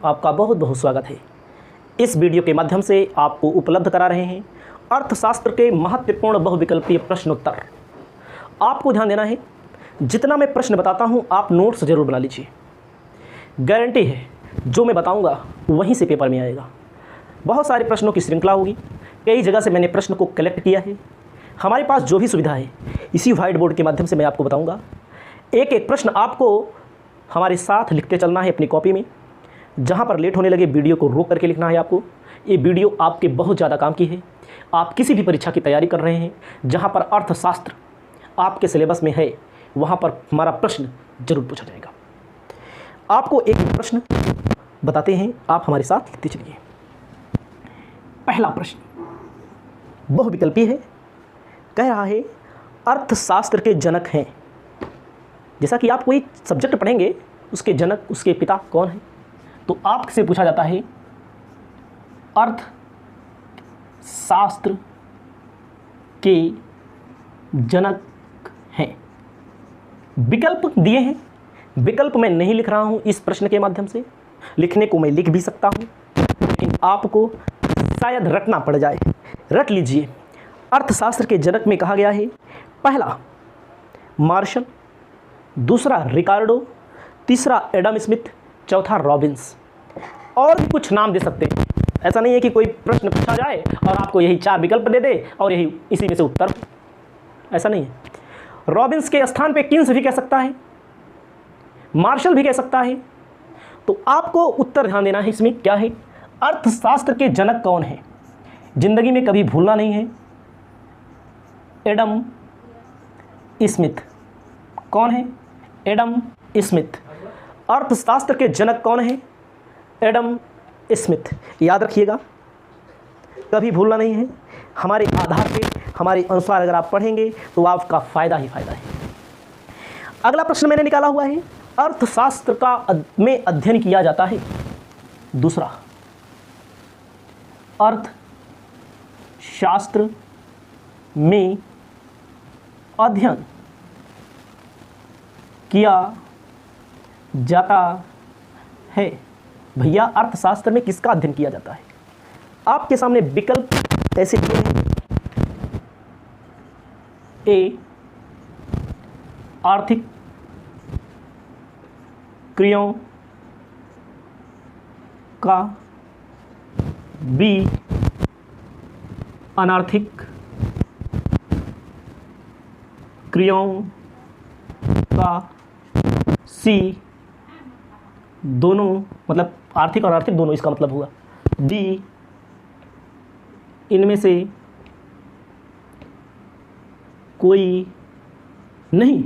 आपका बहुत बहुत स्वागत है। इस वीडियो के माध्यम से आपको उपलब्ध करा रहे हैं अर्थशास्त्र के महत्वपूर्ण बहुविकल्पीय प्रश्नोत्तर। आपको ध्यान देना है, जितना मैं प्रश्न बताता हूं आप नोट्स जरूर बना लीजिए। गारंटी है जो मैं बताऊंगा वहीं से पेपर में आएगा। बहुत सारे प्रश्नों की श्रृंखला होगी, कई जगह से मैंने प्रश्न को कलेक्ट किया है। हमारे पास जो भी सुविधा है इसी व्हाइट बोर्ड के माध्यम से मैं आपको बताऊंगा। एक एक प्रश्न आपको हमारे साथ लिखते चलना है अपनी कॉपी में। जहाँ पर लेट होने लगे वीडियो को रोक करके लिखना है आपको। ये वीडियो आपके बहुत ज़्यादा काम की है। आप किसी भी परीक्षा की तैयारी कर रहे हैं, जहाँ पर अर्थशास्त्र आपके सिलेबस में है, वहाँ पर हमारा प्रश्न जरूर पूछा जाएगा। आपको एक प्रश्न बताते हैं, आप हमारे साथ लिखते चलिए। पहला प्रश्न बहुविकल्पी है, कह रहा है अर्थशास्त्र के जनक हैं। जैसा कि आप कोई सब्जेक्ट पढ़ेंगे, उसके जनक, उसके पिता कौन है, तो आपसे पूछा जाता है अर्थशास्त्र के जनक हैं। विकल्प दिए हैं, विकल्प मैं नहीं लिख रहा हूं इस प्रश्न के माध्यम से। लिखने को मैं लिख भी सकता हूं, लेकिन आपको शायद रटना पड़ जाए। रट लीजिए। अर्थशास्त्र के जनक में कहा गया है, पहला मार्शल, दूसरा रिकार्डो, तीसरा एडम स्मिथ, चौथा रॉबिन्स। और भी कुछ नाम दे सकते हैं। ऐसा नहीं है कि कोई प्रश्न पूछा जाए और आपको यही 4 विकल्प दे दे और यही इसी में से उत्तर। ऐसा नहीं है। रॉबिन्स के स्थान पे किन्स भी कह सकता है, मार्शल भी कह सकता है। तो आपको उत्तर ध्यान देना है इसमें क्या है, अर्थशास्त्र के जनक कौन है। जिंदगी में कभी भूलना नहीं है, एडम स्मिथ। कौन है? Adam Smith. अर्थशास्त्र के जनक कौन है? Adam Smith. याद रखिएगा, कभी भूलना नहीं है। हमारे आधार पे, हमारे अनुसार अगर आप पढ़ेंगे तो आपका फ़ायदा ही फ़ायदा है। अगला प्रश्न मैंने निकाला हुआ है, अर्थशास्त्र का में अध्ययन किया जाता है। दूसरा, अर्थशास्त्र में अध्ययन किया जाता है। भैया, अर्थशास्त्र में किसका अध्ययन किया जाता है? आपके सामने विकल्प ऐसे दिए हैं। ए, आर्थिक क्रियाओं का, बी, अनार्थिक क्रियाओं का, सी, दोनों, मतलब आर्थिक और आर्थिक दोनों इसका मतलब हुआ, डी, इनमें से कोई नहीं।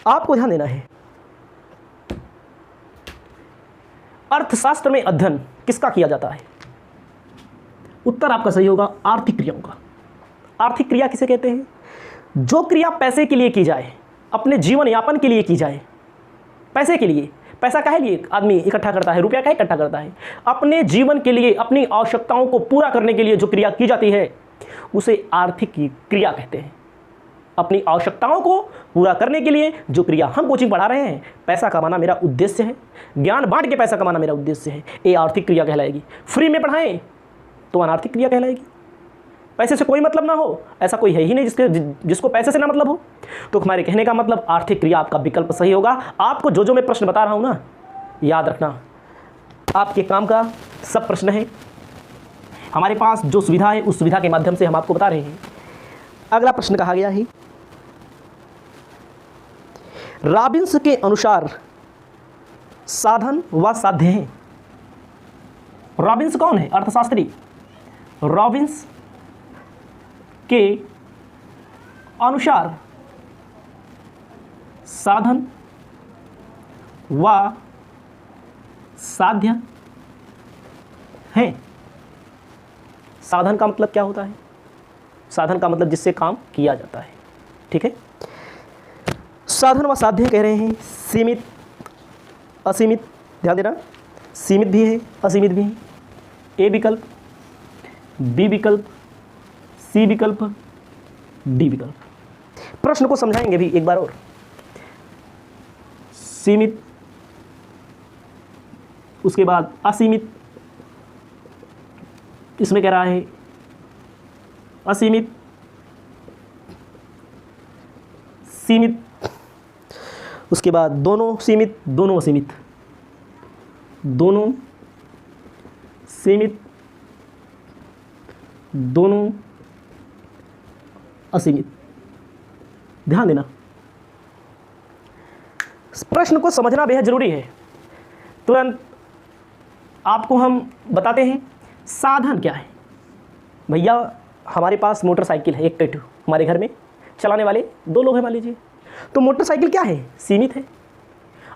आपको ध्यान देना है, अर्थशास्त्र में अध्ययन किसका किया जाता है? उत्तर आपका सही होगा, आर्थिक क्रियाओं का। आर्थिक क्रिया किसे कहते हैं? जो क्रिया पैसे के लिए की जाए, अपने जीवन यापन के लिए की जाए। पैसे के लिए, पैसा काहे लिए आदमी इकट्ठा करता है, रुपया काहे इकट्ठा करता है? अपने जीवन के लिए, अपनी आवश्यकताओं को पूरा करने के लिए जो क्रिया की जाती है उसे आर्थिक क्रिया कहते हैं। अपनी आवश्यकताओं को पूरा करने के लिए जो क्रिया, हम कोचिंग पढ़ा रहे हैं, पैसा कमाना मेरा उद्देश्य है, ज्ञान बांट के पैसा कमाना मेरा उद्देश्य है, ये आर्थिक क्रिया कहलाएगी। फ्री में पढ़ाएं तो अनार्थिक क्रिया कहलाएगी। पैसे से कोई मतलब ना हो, ऐसा कोई है ही नहीं जिसको पैसे से ना मतलब हो। तो हमारे कहने का मतलब आर्थिक क्रिया आपका विकल्प सही होगा। आपको जो मैं प्रश्न बता रहा हूं ना, याद रखना, आपके काम का सब प्रश्न है। हमारे पास जो सुविधा है उस सुविधा के माध्यम से हम आपको बता रहे हैं। अगला प्रश्न कहा गया है, रॉबिन्स के अनुसार साधन व साध्य हैं। रॉबिन्स कौन है? अर्थशास्त्री। रॉबिन्स के अनुसार साधन व साध्य हैं। साधन का मतलब क्या होता है? साधन का मतलब जिससे काम किया जाता है। ठीक है, साधन व साध्य कह रहे हैं, सीमित, असीमित। ध्यान देना, सीमित भी है, असीमित भी है। ए विकल्प, बी विकल्प, सी विकल्प, डी विकल्प। प्रश्न को समझाएंगे भी एक बार और। सीमित, उसके बाद असीमित, इसमें कह रहा है असीमित, सीमित, उसके बाद दोनों सीमित, दोनों असीमित, दोनों सीमित, दोनों असीमित। ध्यान देना, प्रश्न को समझना बेहद जरूरी है। तुरंत आपको हम बताते हैं साधन क्या है। भैया हमारे पास मोटरसाइकिल है, एक टैटू हमारे घर में चलाने वाले 2 लोग हैं मान लीजिए, तो मोटरसाइकिल क्या है, सीमित है,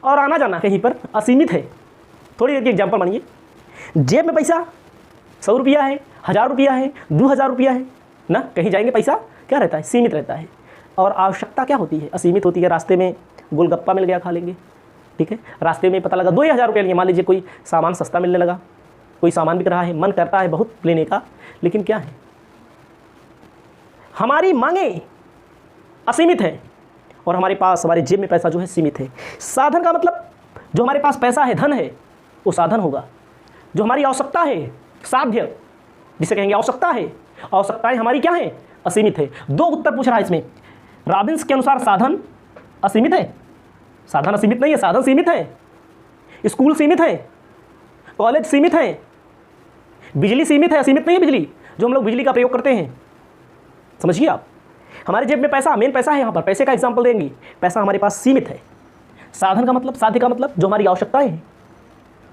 और आना जाना कहीं पर असीमित है। थोड़ी देर की एग्जाम्पल मानिए, जेब में पैसा 100 रुपया है, 1000 रुपया है, 2000 रुपया है ना, कहीं जाएंगे पैसा क्या रहता है, सीमित रहता है। और आवश्यकता क्या होती है, असीमित होती है। रास्ते में गोलगप्पा मिल गया, खा लेंगे, ठीक है। रास्ते में पता लगा 2000 रुपये लिए, मान लीजिए कोई सामान सस्ता मिलने लगा, कोई सामान बिक रहा है, मन करता है बहुत लेने का, लेकिन क्या है, हमारी मांगें असीमित है और हमारे पास, हमारे जेब में पैसा जो है सीमित है। साधन का मतलब जो हमारे पास पैसा है, धन है, वो साधन होगा। जो हमारी आवश्यकता है, साध्य जिसे कहेंगे आवश्यकता है, आवश्यकताएं हमारी क्या है, असीमित है। 2 उत्तर पूछ रहा है इसमें। रॉबिन्स के अनुसार साधन असीमित है, साधन असीमित नहीं है, साधन सीमित है। स्कूल सीमित है, कॉलेज सीमित है, बिजली सीमित है, असीमित नहीं है बिजली, जो हम लोग बिजली का प्रयोग करते हैं। समझिए आप, हमारे जेब में पैसा, मेन पैसा है, यहाँ पर पैसे का एग्जाम्पल देंगे, पैसा हमारे पास सीमित है। साधन का मतलब, साध्य का मतलब जो हमारी आवश्यकताएं हैं,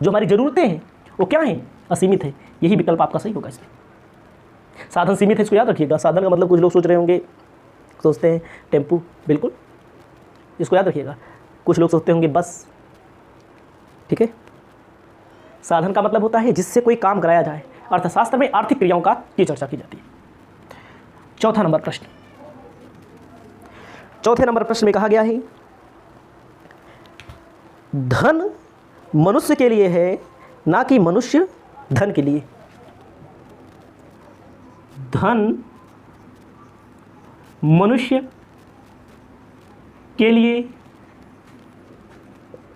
जो हमारी ज़रूरतें हैं, वो क्या हैं, असीमित है। यही विकल्प आपका सही होगा इसमें। साधन सीमित है, इसको याद रखिएगा। साधन का मतलब कुछ लोग सोच रहे होंगे, सोचते हैं टेम्पू, बिल्कुल इसको याद रखिएगा। कुछ लोग सोचते होंगे बस, ठीक है। साधन का मतलब होता है जिससे कोई काम कराया जाए। अर्थशास्त्र में आर्थिक क्रियाओं की चर्चा की जाती है। चौथा नंबर प्रश्न, चौथे नंबर प्रश्न में कहा गया है धन मनुष्य के लिए है, ना कि मनुष्य धन के लिए। धन मनुष्य के लिए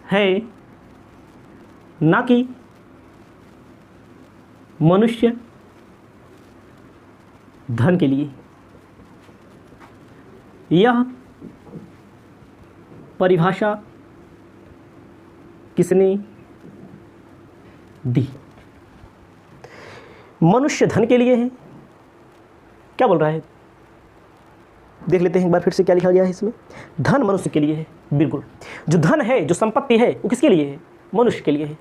है, ना कि मनुष्य धन के लिए। यह परिभाषा किसने दी? मनुष्य धन के लिए है, क्या बोल रहा है, देख लेते हैं एक बार फिर से क्या लिखा गया है इसमें। धन मनुष्य के लिए है, बिल्कुल। जो धन है, जो संपत्ति है, वो किसके लिए है, मनुष्य के लिए है,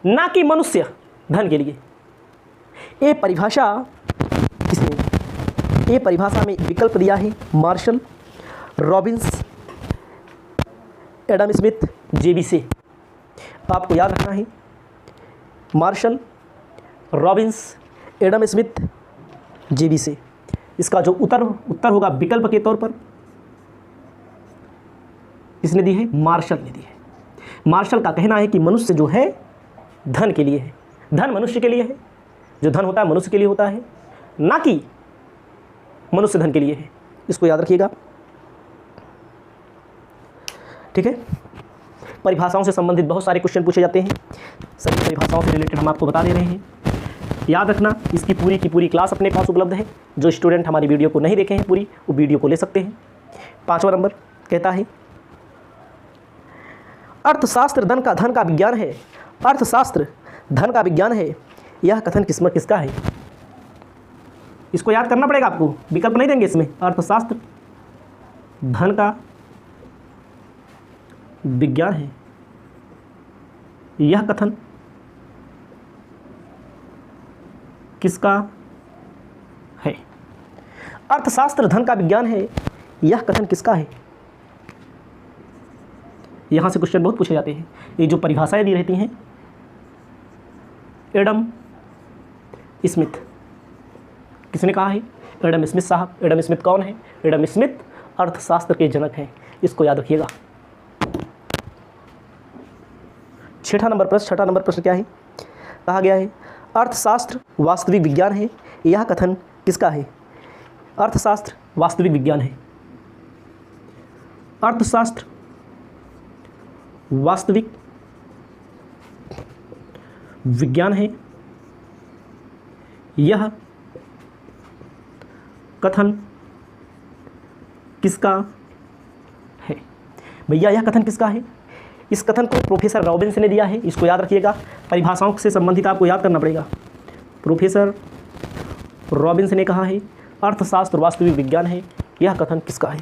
ना कि मनुष्य धन के लिए। ये परिभाषा किसने, ये परिभाषा में विकल्प दिया है मार्शल, रॉबिन्स, एडम स्मिथ, जेबी से। आपको याद रखना है मार्शल, रॉबिन्स, एडम स्मिथ, जेबी से। इसका जो उत्तर होगा विकल्प के तौर पर किसने दी है, मार्शल ने दी है। मार्शल का कहना है कि मनुष्य जो है धन के लिए है, धन मनुष्य के लिए है, जो धन होता है मनुष्य के लिए होता है, ना कि मनुष्य धन के लिए है। इसको याद रखिएगा, ठीक है। परिभाषाओं से संबंधित बहुत सारे क्वेश्चन पूछे जाते हैं, सभी परिभाषाओं से रिलेटेड हम आपको बता दे रहे हैं। याद रखना, इसकी पूरी की पूरी क्लास अपने पास उपलब्ध है। जो स्टूडेंट हमारी वीडियो को नहीं देखे हैं पूरी, वो वीडियो को ले सकते हैं। 5वां नंबर कहता है अर्थशास्त्र धन का विज्ञान है। अर्थशास्त्र धन का विज्ञान है, यह कथन किसका है? इसको याद करना पड़ेगा आपको, विकल्प नहीं देंगे इसमें। अर्थशास्त्र धन का विज्ञान है, यह कथन किसका है? अर्थशास्त्र धन का विज्ञान है, यह कथन किसका है? यहां से क्वेश्चन बहुत पूछे जाते हैं। ये जो परिभाषाएं दी रहती हैं, एडम स्मिथ, किसने कहा है? एडम स्मिथ साहब। एडम स्मिथ कौन है? एडम स्मिथ अर्थशास्त्र के जनक हैं, इसको याद रखिएगा। 6ठा नंबर प्रश्न क्या है? कहा गया है अर्थशास्त्र वास्तविक विज्ञान है, यह कथन किसका है? अर्थशास्त्र वास्तविक विज्ञान है, अर्थशास्त्र वास्तविक विज्ञान है। यह कथन किसका है? भैया यह कथन किसका है? इस कथन को प्रोफेसर रॉबिन्स ने दिया है, इसको याद रखिएगा। परिभाषाओं से संबंधित आपको याद करना पड़ेगा। प्रोफेसर रॉबिन्स ने कहा है अर्थशास्त्र वास्तविक विज्ञान है। यह कथन किसका है?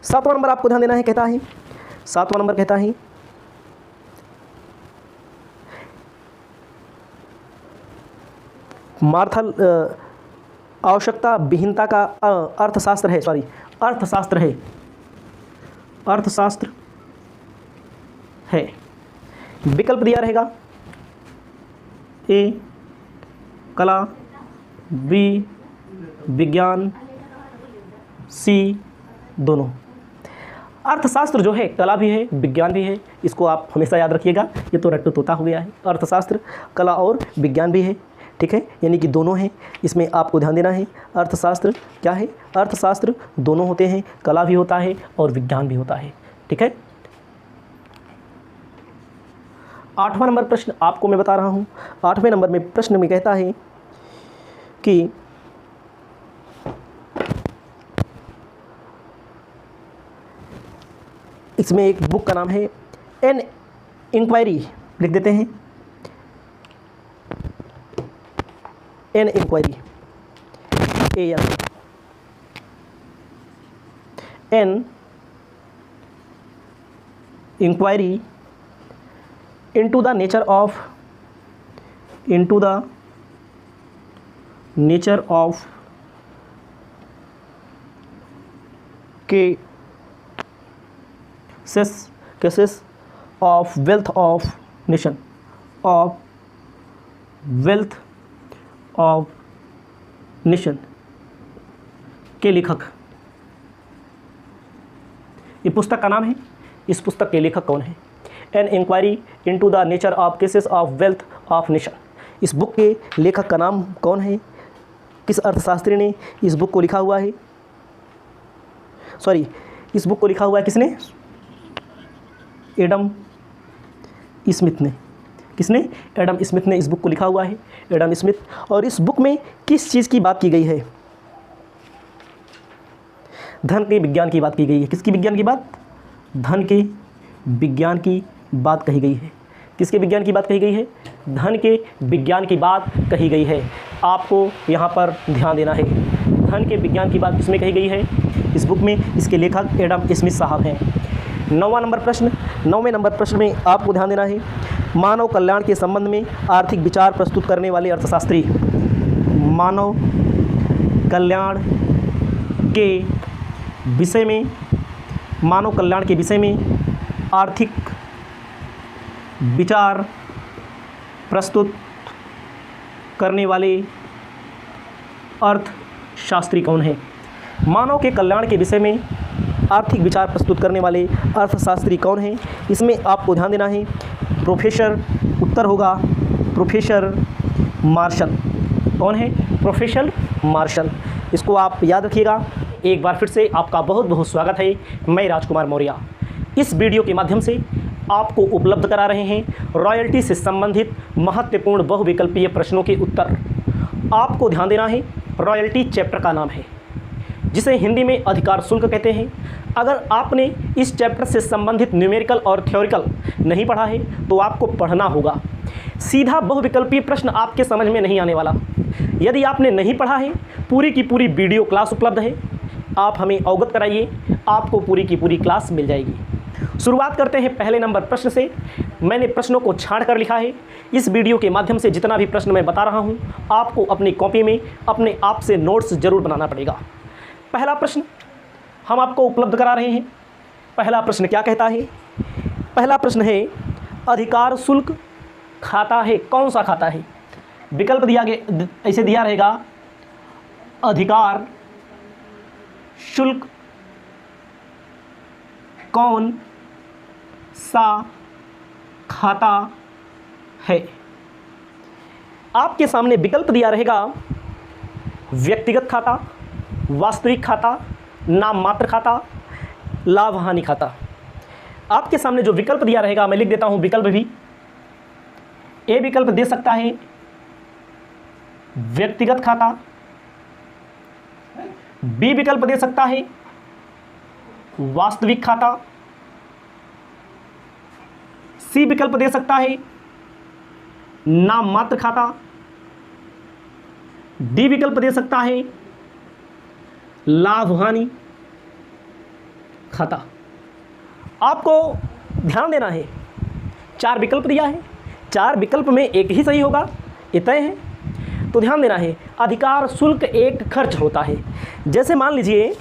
7वां नंबर आपको ध्यान देना है, कहता है 7वां नंबर कहता है मार्थल आवश्यकता विहीनता का अर्थशास्त्र है, अर्थशास्त्र है। विकल्प दिया रहेगा ए कला, बी विज्ञान, सी दोनों। अर्थशास्त्र जो है कला भी है विज्ञान भी है, इसको आप हमेशा याद रखिएगा। ये तो रट्टू तोता हो गया है। अर्थशास्त्र कला और विज्ञान भी है, ठीक है, यानी कि दोनों हैं। इसमें आपको ध्यान देना है अर्थशास्त्र क्या है? अर्थशास्त्र दोनों होते हैं, कला भी होता है और विज्ञान भी होता है, ठीक है। 8वां नंबर प्रश्न आपको मैं बता रहा हूँ। 8वें नंबर में प्रश्न में कहता है कि इसमें एक बुक का नाम है एन इंक्वायरी, लिख देते हैं an enquiry, an enquiry into the nature of cases of wealth of nation, के लेखक। ये पुस्तक का नाम है, इस पुस्तक के लेखक कौन है? An enquiry into the nature of causes of wealth of nation. इस बुक के लेखक का नाम कौन है? किस अर्थशास्त्री ने इस बुक को लिखा हुआ है? इस बुक को लिखा हुआ है किसने? एडम स्मिथ ने। किसने? एडम स्मिथ ने इस बुक को लिखा हुआ है, एडम स्मिथ। और इस बुक में किस चीज़ की बात की गई है? धन के विज्ञान की बात की गई है। किसकी विज्ञान की बात? धन के विज्ञान की बात कही गई है। किसके विज्ञान की बात कही गई है? धन के विज्ञान की बात कही गई है। आपको यहाँ पर ध्यान देना है, धन के विज्ञान की बात किसमें कही गई है? इस बुक में। इसके लेखक एडम स्मिथ साहब हैं। 9वां नंबर प्रश्न, 9वें नंबर प्रश्न में आपको ध्यान देना है मानव कल्याण के संबंध में आर्थिक विचार प्रस्तुत करने वाले अर्थशास्त्री। मानव कल्याण के विषय में, मानव कल्याण के विषय में आर्थिक विचार प्रस्तुत करने वाले अर्थशास्त्री कौन है? मानव के कल्याण के विषय में आर्थिक विचार प्रस्तुत करने वाले अर्थशास्त्री कौन है? इसमें आपको ध्यान देना है प्रोफेसर, उत्तर होगा प्रोफेसर मार्शल। कौन है? Professor Marshall. इसको आप याद रखिएगा। एक बार फिर से आपका बहुत बहुत स्वागत है। मैं राजकुमार मौर्य इस वीडियो के माध्यम से आपको उपलब्ध करा रहे हैं रॉयल्टी से संबंधित महत्वपूर्ण बहुविकल्पीय प्रश्नों के उत्तर। आपको ध्यान देना है रॉयल्टी चैप्टर का नाम है, जिसे हिंदी में अधिकार शुल्क कहते हैं। अगर आपने इस चैप्टर से संबंधित न्यूमेरिकल और थ्योरिकल नहीं पढ़ा है तो आपको पढ़ना होगा। सीधा बहुविकल्पीय प्रश्न आपके समझ में नहीं आने वाला। यदि आपने नहीं पढ़ा है, पूरी की पूरी वीडियो क्लास उपलब्ध है, आप हमें अवगत कराइए, आपको पूरी की पूरी क्लास मिल जाएगी। शुरुआत करते हैं पहले नंबर प्रश्न से। मैंने प्रश्नों को छांट कर लिखा है। इस वीडियो के माध्यम से जितना भी प्रश्न मैं बता रहा हूं, आपको अपनी कॉपी में अपने आप से नोट्स जरूर बनाना पड़ेगा। पहला प्रश्न हम आपको उपलब्ध करा रहे हैं। पहला प्रश्न क्या कहता है? पहला प्रश्न है अधिकार शुल्क खाता है कौन सा खाता है? विकल्प दिया गया, ऐसे दिया रहेगा अधिकार शुल्क कौन सा खाता है। आपके सामने विकल्प दिया रहेगा व्यक्तिगत खाता, वास्तविक खाता, नाम मात्र खाता, लाभ हानि खाता। आपके सामने जो विकल्प दिया रहेगा मैं लिख देता हूं विकल्प भी। ए विकल्प दे सकता है व्यक्तिगत खाता, बी विकल्प दे सकता है वास्तविक खाता, सी विकल्प दे सकता है नाम मात्र खाता, डी विकल्प दे सकता है लाभ हानि खाता। आपको ध्यान देना है, 4 विकल्प दिया है, 4 विकल्प में एक ही सही होगा, ये तय है। तो ध्यान देना है, अधिकार शुल्क एक खर्च होता है। जैसे मान लीजिए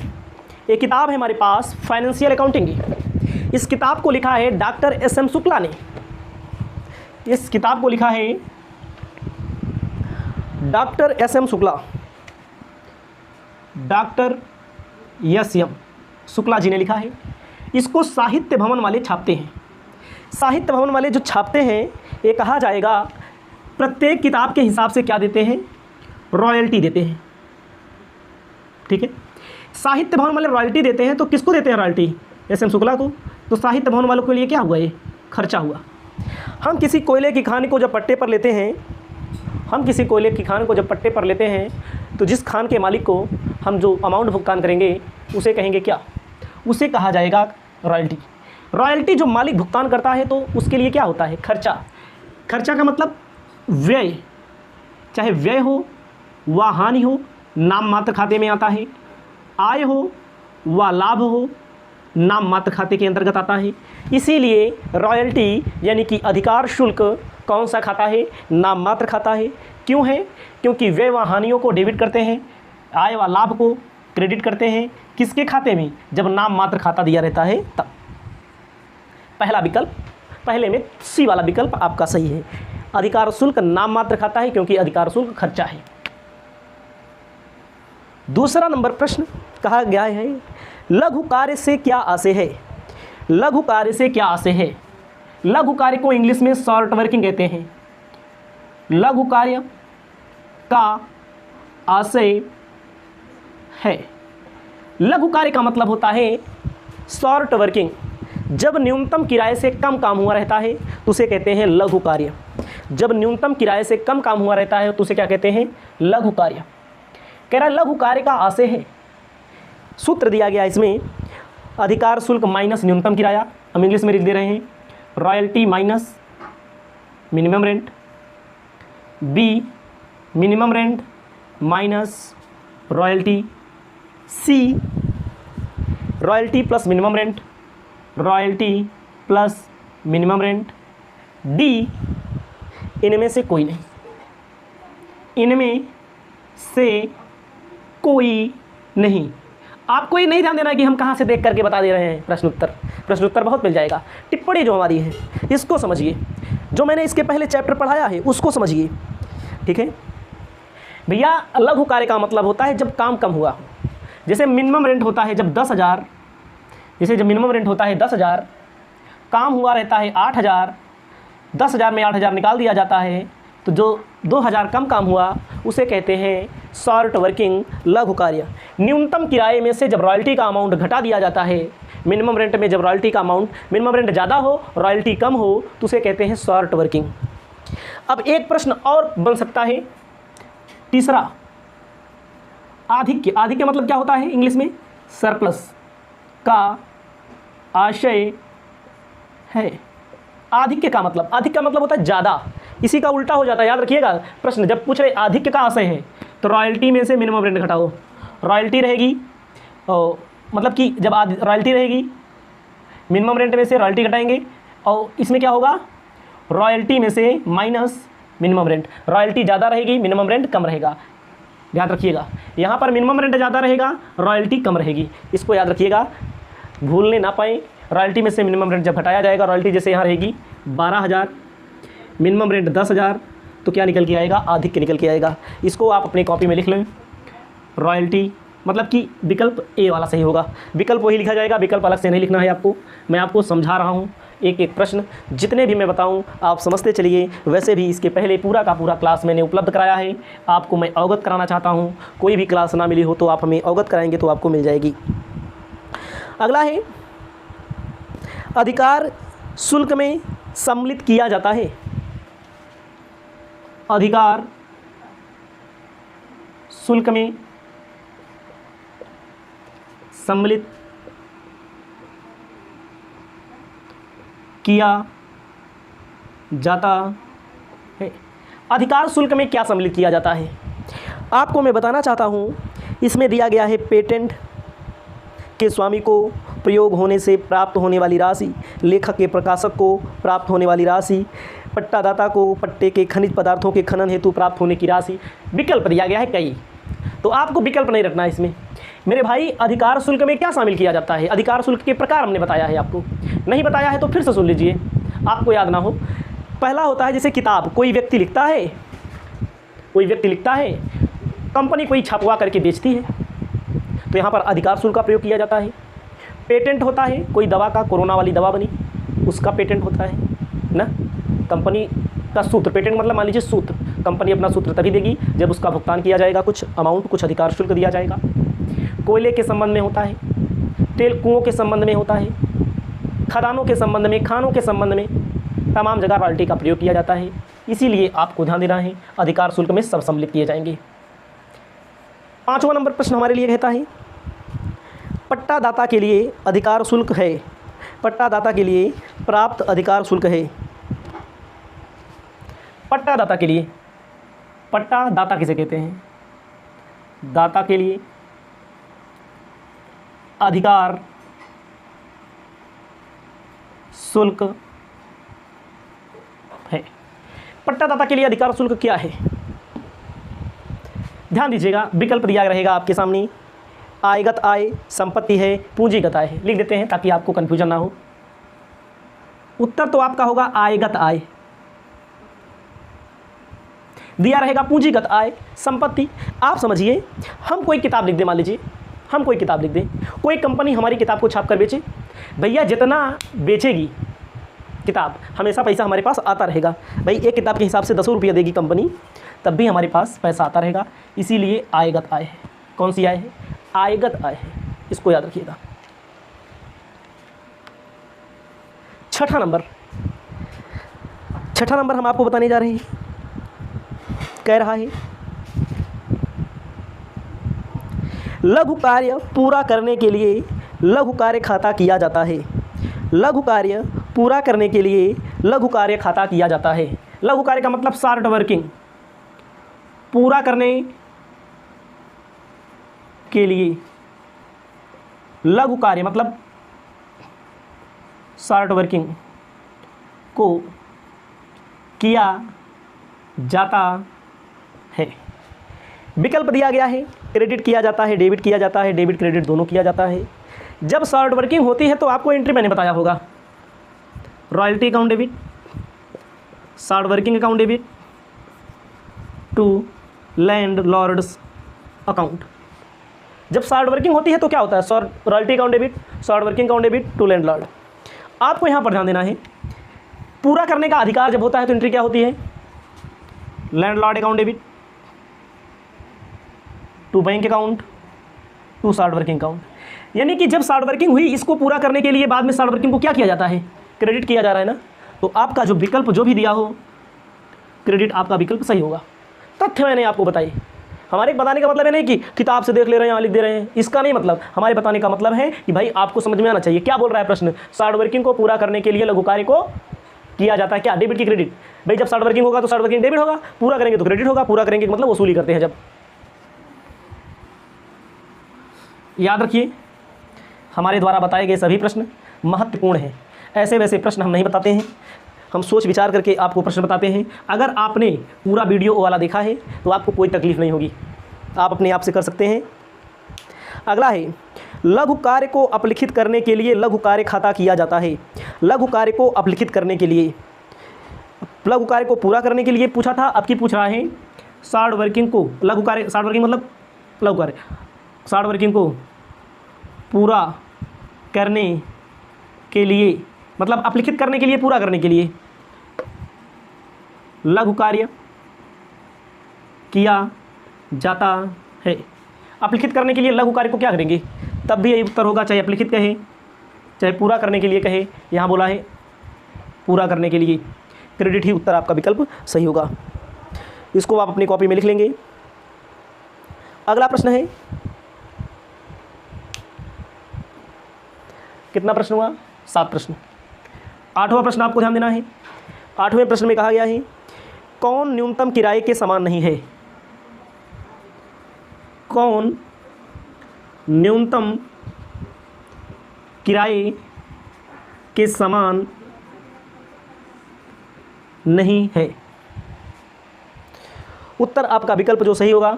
एक किताब है हमारे पास फाइनेंशियल अकाउंटिंग की, इस किताब को लिखा है डॉक्टर एस.एम. शुक्ला ने। इस किताब को लिखा है doctor S M. Shukla, doctor S M. Shukla ji ने लिखा है। इसको साहित्य भवन वाले छापते हैं। साहित्य भवन वाले जो छापते हैं ये कहा जाएगा प्रत्येक किताब के हिसाब से क्या देते हैं, रॉयल्टी देते हैं। ठीक है, साहित्य भवन वाले रॉयल्टी देते हैं, तो किसको देते हैं रॉयल्टी, एस.एम. शुक्ला को। तो साहित्य भवन वालों के लिए क्या हुआ, ये खर्चा हुआ। हम किसी कोयले की खान को जब पट्टे पर लेते हैं, हम किसी कोयले की खान को जब पट्टे पर लेते हैं तो जिस खान के मालिक को हम जो अमाउंट भुगतान करेंगे उसे कहेंगे क्या, उसे कहा जाएगा रॉयल्टी। रॉयल्टी जो मालिक भुगतान करता है तो उसके लिए क्या होता है, खर्चा। खर्चा का मतलब व्यय, चाहे व्यय हो व हानि हो, नाम मात्र खाते में आता है। आय हो व लाभ हो, नाम मात्र खाते के अंतर्गत आता है। इसीलिए रॉयल्टी यानी कि अधिकार शुल्क कौन सा खाता है, नाम मात्र खाता है। क्यों है, क्योंकि व्यय व हानियों को डेबिट करते हैं, आय व लाभ को क्रेडिट करते हैं। किसके खाते में, जब नाम मात्र खाता दिया रहता है तब। पहला विकल्प, पहले में सी वाला विकल्प आपका सही है। अधिकार शुल्क नाम मात्र खाता है क्योंकि अधिकार शुल्क खर्चा है। दूसरा नंबर प्रश्न कहा गया है लघु कार्य से क्या आशय है। लघु कार्य से क्या आशय है। लघु कार्य को इंग्लिश में शॉर्ट वर्किंग कहते हैं। लघु कार्य का आशय है, लघु कार्य का मतलब होता है शॉर्ट वर्किंग। जब न्यूनतम किराए से कम काम हुआ रहता है तो उसे कहते हैं लघु कार्य। जब न्यूनतम किराए से कम काम हुआ रहता है तो उसे क्या कहते हैं, लघु कार्य। कह रहा है लघु कार्य का आशय है। सूत्र दिया गया इसमें, अधिकार शुल्क माइनस न्यूनतम किराया, हम इंग्लिश में लिख दे रहे हैं royalty minus minimum rent, B minimum rent minus royalty, C royalty plus minimum rent, royalty plus minimum rent, D इनमें से कोई नहीं। इनमें से कोई नहीं। आपको ये नहीं ध्यान देना कि हम कहाँ से देख करके बता दे रहे हैं प्रश्नोत्तर बहुत मिल जाएगा। टिप्पणी जो हमारी है इसको समझिए, जो मैंने इसके पहले चैप्टर पढ़ाया है उसको समझिए। ठीक है भैया, लघु कार्य का मतलब होता है जब काम कम हुआ। जैसे मिनिमम रेंट होता है जब 10,000, जैसे जब मिनिमम रेंट होता है 10,000, काम हुआ रहता है 8,000, 10,000 में 8,000 निकाल दिया जाता है, तो जो 2,000 कम काम हुआ उसे कहते हैं शॉर्ट वर्किंग लघु कार्य। न्यूनतम किराए में से जब रॉयल्टी का अमाउंट घटा दिया जाता है, मिनिमम रेंट में जब रॉयल्टी का अमाउंट, मिनिमम रेंट ज़्यादा हो रॉयल्टी कम हो तो उसे कहते हैं शॉर्ट वर्किंग। अब एक प्रश्न और बन सकता है, तीसरा आधिक्य। आधिक्य मतलब क्या होता है इंग्लिश में, सरप्लस का आशय है। आधिक्य का मतलब होता है ज़्यादा। इसी का उल्टा हो जाता है, याद रखिएगा। प्रश्न जब पूछ रहे आधिक्य का आशय है तो रॉयल्टी में से मिनिमम रेंट घटाओ, रॉयल्टी रहेगी और मतलब कि जब रॉयल्टी रहेगी मिनिमम रेंट में से रॉयल्टी घटाएंगे और इसमें क्या होगा, रॉयल्टी में से माइनस मिनिमम रेंट। रॉयल्टी ज़्यादा रहेगी, मिनिमम रेंट कम रहेगा। याद रखिएगा, यहाँ पर मिनिमम रेंट ज़्यादा रहेगा, रॉयल्टी कम रहेगी। इसको याद रखिएगा, भूलने ना पाएँ। रॉयल्टी में से मिनिमम रेंट जब घटाया जाएगा, रॉयल्टी जैसे यहाँ रहेगी 12,000, मिनिमम रेंट 10,000, तो क्या निकल के आएगा, आधिक्य निकल के आएगा। इसको आप अपनी कॉपी में लिख लें। रॉयल्टी मतलब कि विकल्प ए वाला सही होगा। विकल्प वही लिखा जाएगा, विकल्प अलग से नहीं लिखना है आपको। मैं आपको समझा रहा हूँ एक एक प्रश्न, जितने भी मैं बताऊँ आप समझते चलिए। वैसे भी इसके पहले पूरा का पूरा क्लास मैंने उपलब्ध कराया है, आपको मैं अवगत कराना चाहता हूँ। कोई भी क्लास ना मिली हो तो आप हमें अवगत कराएंगे तो आपको मिल जाएगी। अगला है अधिकार शुल्क में सम्मिलित किया जाता है। अधिकार शुल्क में सम्मिलित किया जाता है। अधिकार शुल्क में क्या सम्मिलित किया जाता है आपको मैं बताना चाहता हूँ। इसमें दिया गया है पेटेंट के स्वामी को प्रयोग होने से प्राप्त होने वाली राशि, लेखक के प्रकाशक को प्राप्त होने वाली राशि, पट्टादाता को पट्टे के खनिज पदार्थों के खनन हेतु प्राप्त होने की राशि। विकल्प दिया गया है कई, तो आपको विकल्प नहीं रखना है इसमें मेरे भाई। अधिकार शुल्क में क्या शामिल किया जाता है, अधिकार शुल्क के प्रकार हमने बताया है, आपको नहीं बताया है तो फिर से सुन लीजिए, आपको याद ना हो। पहला होता है जैसे किताब कोई व्यक्ति लिखता है, कंपनी कोई छपवा करके बेचती है, तो यहाँ पर अधिकार शुल्क का प्रयोग किया जाता है। पेटेंट होता है कोई दवा का, कोरोना वाली दवा बनी उसका पेटेंट होता है ना, कंपनी का सूत्र, पेटेंट मतलब मान लीजिए सूत्र, कंपनी अपना सूत्र तभी देगी जब उसका भुगतान किया जाएगा, कुछ अमाउंट, कुछ अधिकार शुल्क दिया जाएगा। कोयले के संबंध में होता है, तेल कुओं के संबंध में होता है, खदानों के संबंध में, खानों के संबंध में, तमाम जगह रॉयल्टी का प्रयोग किया जाता है। इसीलिए आपको ध्यान देना है, अधिकार शुल्क में सब सम्मिलित किए जाएंगे। 5वां नंबर प्रश्न हमारे लिए कहता है पट्टादाता के लिए अधिकार शुल्क है, पट्टादाता के लिए प्राप्त अधिकार शुल्क है। पट्टादाता के लिए, पट्टादाता किसे कहते हैं, दाता के लिए अधिकार शुल्क है। पट्टादाता के लिए अधिकार शुल्क क्या है, ध्यान दीजिएगा, विकल्प दिया रहेगा आपके सामने। आयगत आय, संपत्ति है, पूंजीगत आय है। लिख देते हैं ताकि आपको कन्फ्यूजन ना हो। उत्तर तो आपका होगा आयगत आय, दिया रहेगा पूंजीगत आय, संपत्ति। आप समझिए, हम कोई किताब लिख दें, मान लीजिए हम कोई किताब लिख दें, कोई कंपनी हमारी किताब को छाप कर बेचे, भैया जितना बेचेगी किताब हमेशा पैसा हमारे पास आता रहेगा। भाई एक किताब के हिसाब से 10 रुपया देगी कंपनी, तब भी हमारे पास पैसा आता रहेगा, इसीलिए आयगत आय है। कौन सी आय है, आयगत आय है, इसको याद रखिएगा। 6ठा नंबर हम आपको बताने जा रहे हैं, कह रहा है लघु कार्य पूरा करने के लिए लघु कार्य खाता किया जाता है। लघु कार्य पूरा करने के लिए लघु कार्य खाता किया जाता है। लघु कार्य का मतलब शॉर्ट वर्किंग, पूरा करने के लिए लघु कार्य मतलब शॉर्ट वर्किंग को किया जाता है। विकल्प दिया गया है, क्रेडिट किया जाता है, डेबिट किया जाता है, डेबिट क्रेडिट दोनों किया जाता है। जब शॉर्ट वर्किंग होती है तो आपको एंट्री मैंने बताया होगा, royalty account debit, short working account debit to landlords account. जब शॉर्ट वर्किंग होती है तो क्या होता है, royalty account debit, short working account debit to landlord. आपको यहाँ पर ध्यान देना है, पूरा करने का अधिकार जब होता है तो एंट्री क्या होती है, landlord account debit to bank account to short working account. यानी कि जब शॉर्ट वर्किंग हुई, इसको पूरा करने के लिए बाद में शॉर्ट वर्किंग को क्या किया जाता है, क्रेडिट किया जा रहा है ना। तो आपका जो विकल्प जो भी दिया हो, क्रेडिट आपका विकल्प सही होगा। तथ्य मैंने आपको बताई। हमारे बताने का मतलब है नहीं कि किताब से देख ले रहे हैं, यहाँ लिख दे रहे हैं, इसका नहीं मतलब। हमारे बताने का मतलब है कि भाई आपको समझ में आना चाहिए क्या बोल रहा है प्रश्न। शॉर्ट वर्किंग को पूरा करने के लिए लघु कार्य को किया जाता है क्या, डेबिट की क्रेडिट। भाई जब शॉर्ट वर्किंग होगा तो शॉर्ट वर्किंग डेबिट होगा, पूरा करेंगे तो क्रेडिट होगा। पूरा करेंगे मतलब वसूली करते हैं जब। याद रखिए, हमारे द्वारा बताए गए सभी प्रश्न महत्वपूर्ण हैं। ऐसे वैसे प्रश्न हम नहीं बताते हैं, हम सोच विचार करके आपको प्रश्न बताते हैं। अगर आपने पूरा वीडियो वाला देखा है तो आपको कोई तकलीफ नहीं होगी, आप अपने आप से कर सकते हैं। अगला है, लघु कार्य को अपलिखित करने के लिए लघु कार्य खाता किया जाता है। लघु कार्य को अपलिखित करने के लिए, लघु कार्य को पूरा करने के लिए पूछा था, अब की पूछ रहा है शॉर्ट वर्किंग को लघु कार्य, शॉर्ट वर्किंग मतलब लघु कार्य, शॉर्ट वर्किंग को पूरा करने के लिए मतलब अपलिखित करने के लिए, पूरा करने के लिए लघु कार्य किया जाता है। अपलिखित करने के लिए लघु कार्य को क्या करेंगे, तब भी यही उत्तर होगा, चाहे अपलिखित कहे चाहे पूरा करने के लिए कहे, यहाँ बोला है पूरा करने के लिए, क्रेडिट ही उत्तर आपका विकल्प सही होगा। इसको आप अपनी कॉपी में लिख लेंगे। अगला प्रश्न है, कितना प्रश्न हुआ? 7 प्रश्न। 8वां प्रश्न आपको ध्यान देना है। 8वें प्रश्न में कहा गया है कौन न्यूनतम किराए के समान नहीं है? कौन न्यूनतम किराए के समान नहीं है? उत्तर आपका विकल्प जो सही होगा,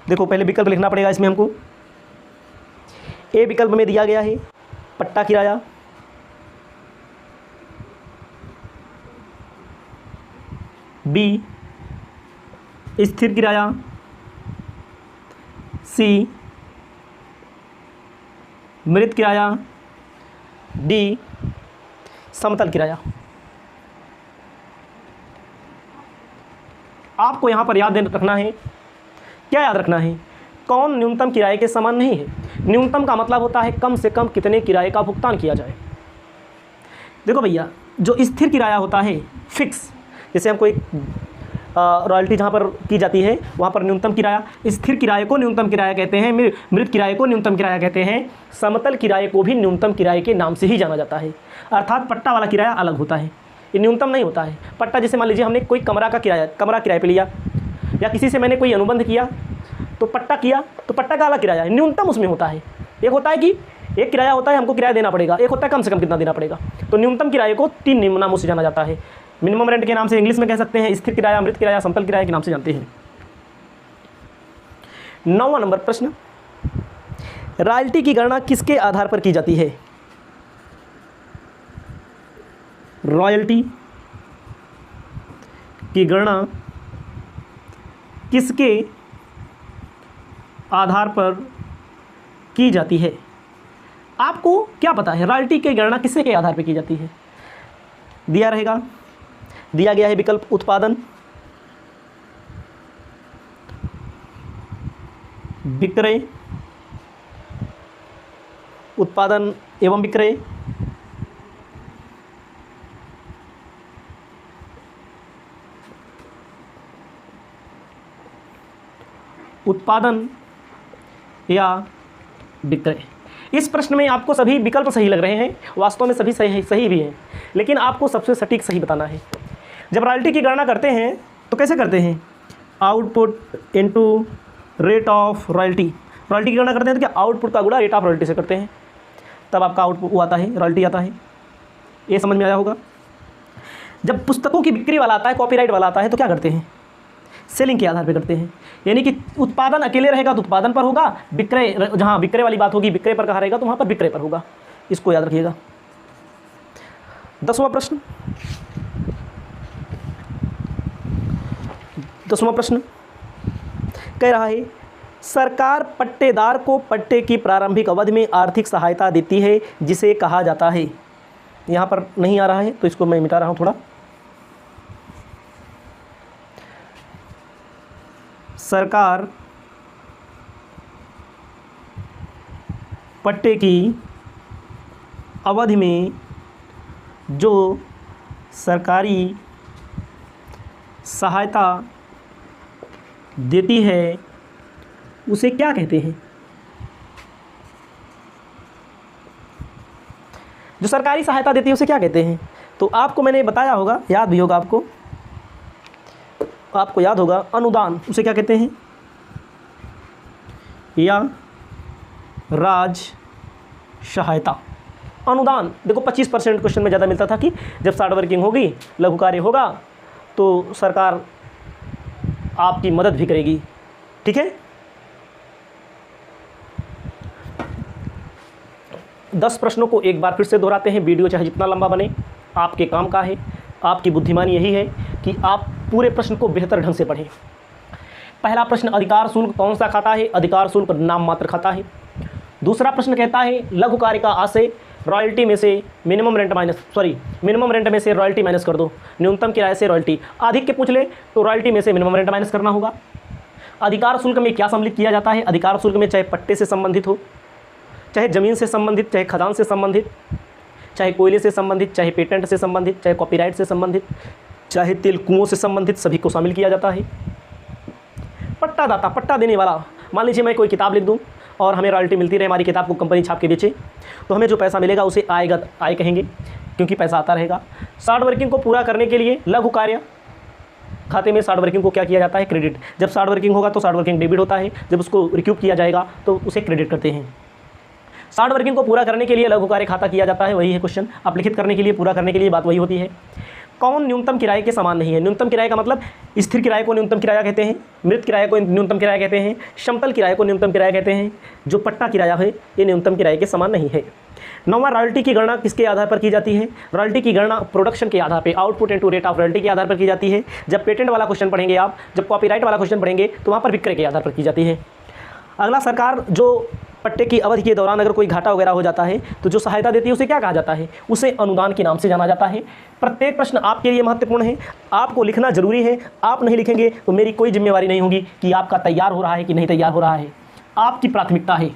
देखो पहले विकल्प लिखना पड़ेगा इसमें हमको। ए विकल्प में दिया गया है पट्टा किराया, बी स्थिर किराया, सी मृत किराया, डी समतल किराया। आपको यहाँ पर याद रखना है, क्या याद रखना है? कौन न्यूनतम किराए के समान नहीं है। न्यूनतम का मतलब होता है कम से कम कितने किराए का भुगतान किया जाए। देखो भैया, जो स्थिर किराया होता है फिक्स, जैसे हमको एक रॉयल्टी जहाँ पर की जाती है वहाँ पर न्यूनतम किराया, स्थिर किराए को न्यूनतम किराया कहते हैं, मृत किराए को न्यूनतम किराया कहते हैं, समतल किराए को भी न्यूनतम किराए के नाम से ही जाना जाता है। अर्थात पट्टा वाला किराया अलग होता है, ये न्यूनतम नहीं होता है। पट्टा जैसे मान लीजिए हमने कोई कमरा किराए पे लिया, या किसी से मैंने कोई अनुबंध किया तो पट्टा किया, तो पट्टा का अलग किराया है, न्यूनतम उसमें होता है। एक होता है कि एक किराया होता है हमको किराया देना पड़ेगा, एक होता है कम से कम कितना देना पड़ेगा। तो न्यूनतम किराए को 3 नामों से जाना जाता है। मिनिमम रेंट के नाम से इंग्लिश में कह सकते हैं, स्थिर किराया, मृत किराया, समतल किराया के नाम से जानते हैं। 9वां नंबर प्रश्न, रॉयल्टी की गणना किसके आधार पर की जाती है? रॉयल्टी की गणना किसके आधार पर की जाती है? आपको क्या पता है रॉयल्टी की गणना किसके आधार पर की जाती है? दिया रहेगा, दिया गया है विकल्प उत्पादन, विक्रय, उत्पादन एवं विक्रय, उत्पादन या विक्रय। इस प्रश्न में आपको सभी विकल्प सही लग रहे हैं, वास्तव में सभी सही भी हैं, लेकिन आपको सबसे सटीक सही बताना है। जब रॉयल्टी की गणना करते हैं तो कैसे करते हैं? Output into rate of royalty. Royalty की गणना करते हैं तो क्या आउटपुट का गुणा रेट ऑफ रॉयल्टी से करते हैं, तब आपका आउटपुट वो आता है, रॉयल्टी आता है। ये समझ में आया होगा। जब पुस्तकों की बिक्री वाला आता है, कॉपीराइट वाला आता है, तो क्या करते हैं? सेलिंग के आधार पर करते हैं। यानी कि उत्पादन अकेले रहेगा तो उत्पादन पर होगा, विक्रय जहाँ विक्रय वाली बात होगी, विक्रय पर कहाँ रहेगा तो वहाँ पर विक्रय पर होगा। इसको याद रखिएगा। 10वां प्रश्न, 10वां प्रश्न कह रहा है सरकार पट्टेदार को पट्टे की प्रारंभिक अवधि में आर्थिक सहायता देती है जिसे कहा जाता है। यहाँ पर नहीं आ रहा है तो इसको मैं मिटा रहा हूँ थोड़ा। सरकार पट्टे की अवधि में जो सरकारी सहायता देती है उसे क्या कहते हैं? जो सरकारी सहायता देती है उसे क्या कहते हैं? तो आपको मैंने बताया होगा, याद भी होगा आपको याद होगा, अनुदान उसे क्या कहते हैं, या राज सहायता। अनुदान देखो 25% क्वेश्चन में ज़्यादा मिलता था कि जब स्टार्ट वर्किंग होगी, लघु कार्य होगा तो सरकार आपकी मदद भी करेगी। ठीक है, 10 प्रश्नों को एक बार फिर से दोहराते हैं। वीडियो चाहे जितना लंबा बने, आपके काम का है। आपकी बुद्धिमानी यही है कि आप पूरे प्रश्न को बेहतर ढंग से पढ़ें। पहला प्रश्न, अधिकार शुल्क कौन सा खाता है? अधिकार शुल्क नाम मात्र खाता है। दूसरा प्रश्न कहता है लघु कार्य का आशय रॉयल्टी में से मिनिमम रेंट में से रॉयल्टी माइनस कर दो। न्यूनतम किराए से रॉयल्टी, अधिक के पूछ ले तो रॉयल्टी में से मिनिमम रेंट माइनस करना होगा। अधिकार शुल्क में क्या सम्मिलित किया जाता है? अधिकार शुल्क में चाहे पट्टे से संबंधित हो, चाहे ज़मीन से संबंधित, चाहे खदान से संबंधित, चाहे कोयले से संबंधित, चाहे पेटेंट से संबंधित, चाहे कॉपीराइट से संबंधित, चाहे तेल कुओं से संबंधित, सभी को शामिल किया जाता है। पट्टादाता, पट्टा देने वाला, मान लीजिए मैं कोई किताब लिख दूँ और हमें रॉयल्टी मिलती रहे, हमारी किताब को कंपनी छाप के बेचे, तो हमें जो पैसा मिलेगा उसे आएगा, आय कहेंगे, क्योंकि पैसा आता रहेगा। शार्ट वर्किंग को पूरा करने के लिए लघु कार्य खाते में शार्ट वर्किंग को क्या किया जाता है? क्रेडिट। जब शार्ट वर्किंग होगा तो शार्ट वर्किंग डेबिट होता है, जब उसको रिक्यूब किया जाएगा तो उसे क्रेडिट करते हैं। शार्ट वर्किंग को पूरा करने के लिए लघु कार्य खाता किया जाता है, वही है क्वेश्चन। अपलिखित करने के लिए, पूरा करने के लिए बात वही होती है। कौन न्यूनतम किराए के समान नहीं है? न्यूनतम किराए का मतलब स्थिर किराए को न्यूनतम किराया कहते हैं, मृत किराए को न्यूनतम किराया कहते हैं, समतल किराए को न्यूनतम किराया कहते हैं। जो पट्टा किराया है ये न्यूनतम किराए के समान नहीं है। 9वां, रॉयल्टी की गणना किसके आधार पर की जाती है? रॉयल्टी की गणना प्रोडक्शन के आधार पर, output into rate of royalty के आधार पर की जाती है। जब पेटेंट वाला क्वेश्चन पढ़ेंगे आप, जब कॉपीराइट वाला क्वेश्चन पढ़ेंगे तो वहाँ पर विक्रय के आधार पर की जाती है। अगला, सरकार जो पट्टे की अवधि के दौरान अगर कोई घाटा वगैरह हो जाता है तो जो सहायता देती है उसे क्या कहा जाता है? उसे अनुदान के नाम से जाना जाता है। प्रत्येक प्रश्न आपके लिए महत्वपूर्ण है, आपको लिखना जरूरी है। आप नहीं लिखेंगे तो मेरी कोई जिम्मेवारी नहीं होगी कि आपका तैयार हो रहा है कि नहीं तैयार हो रहा है, आपकी प्राथमिकता है।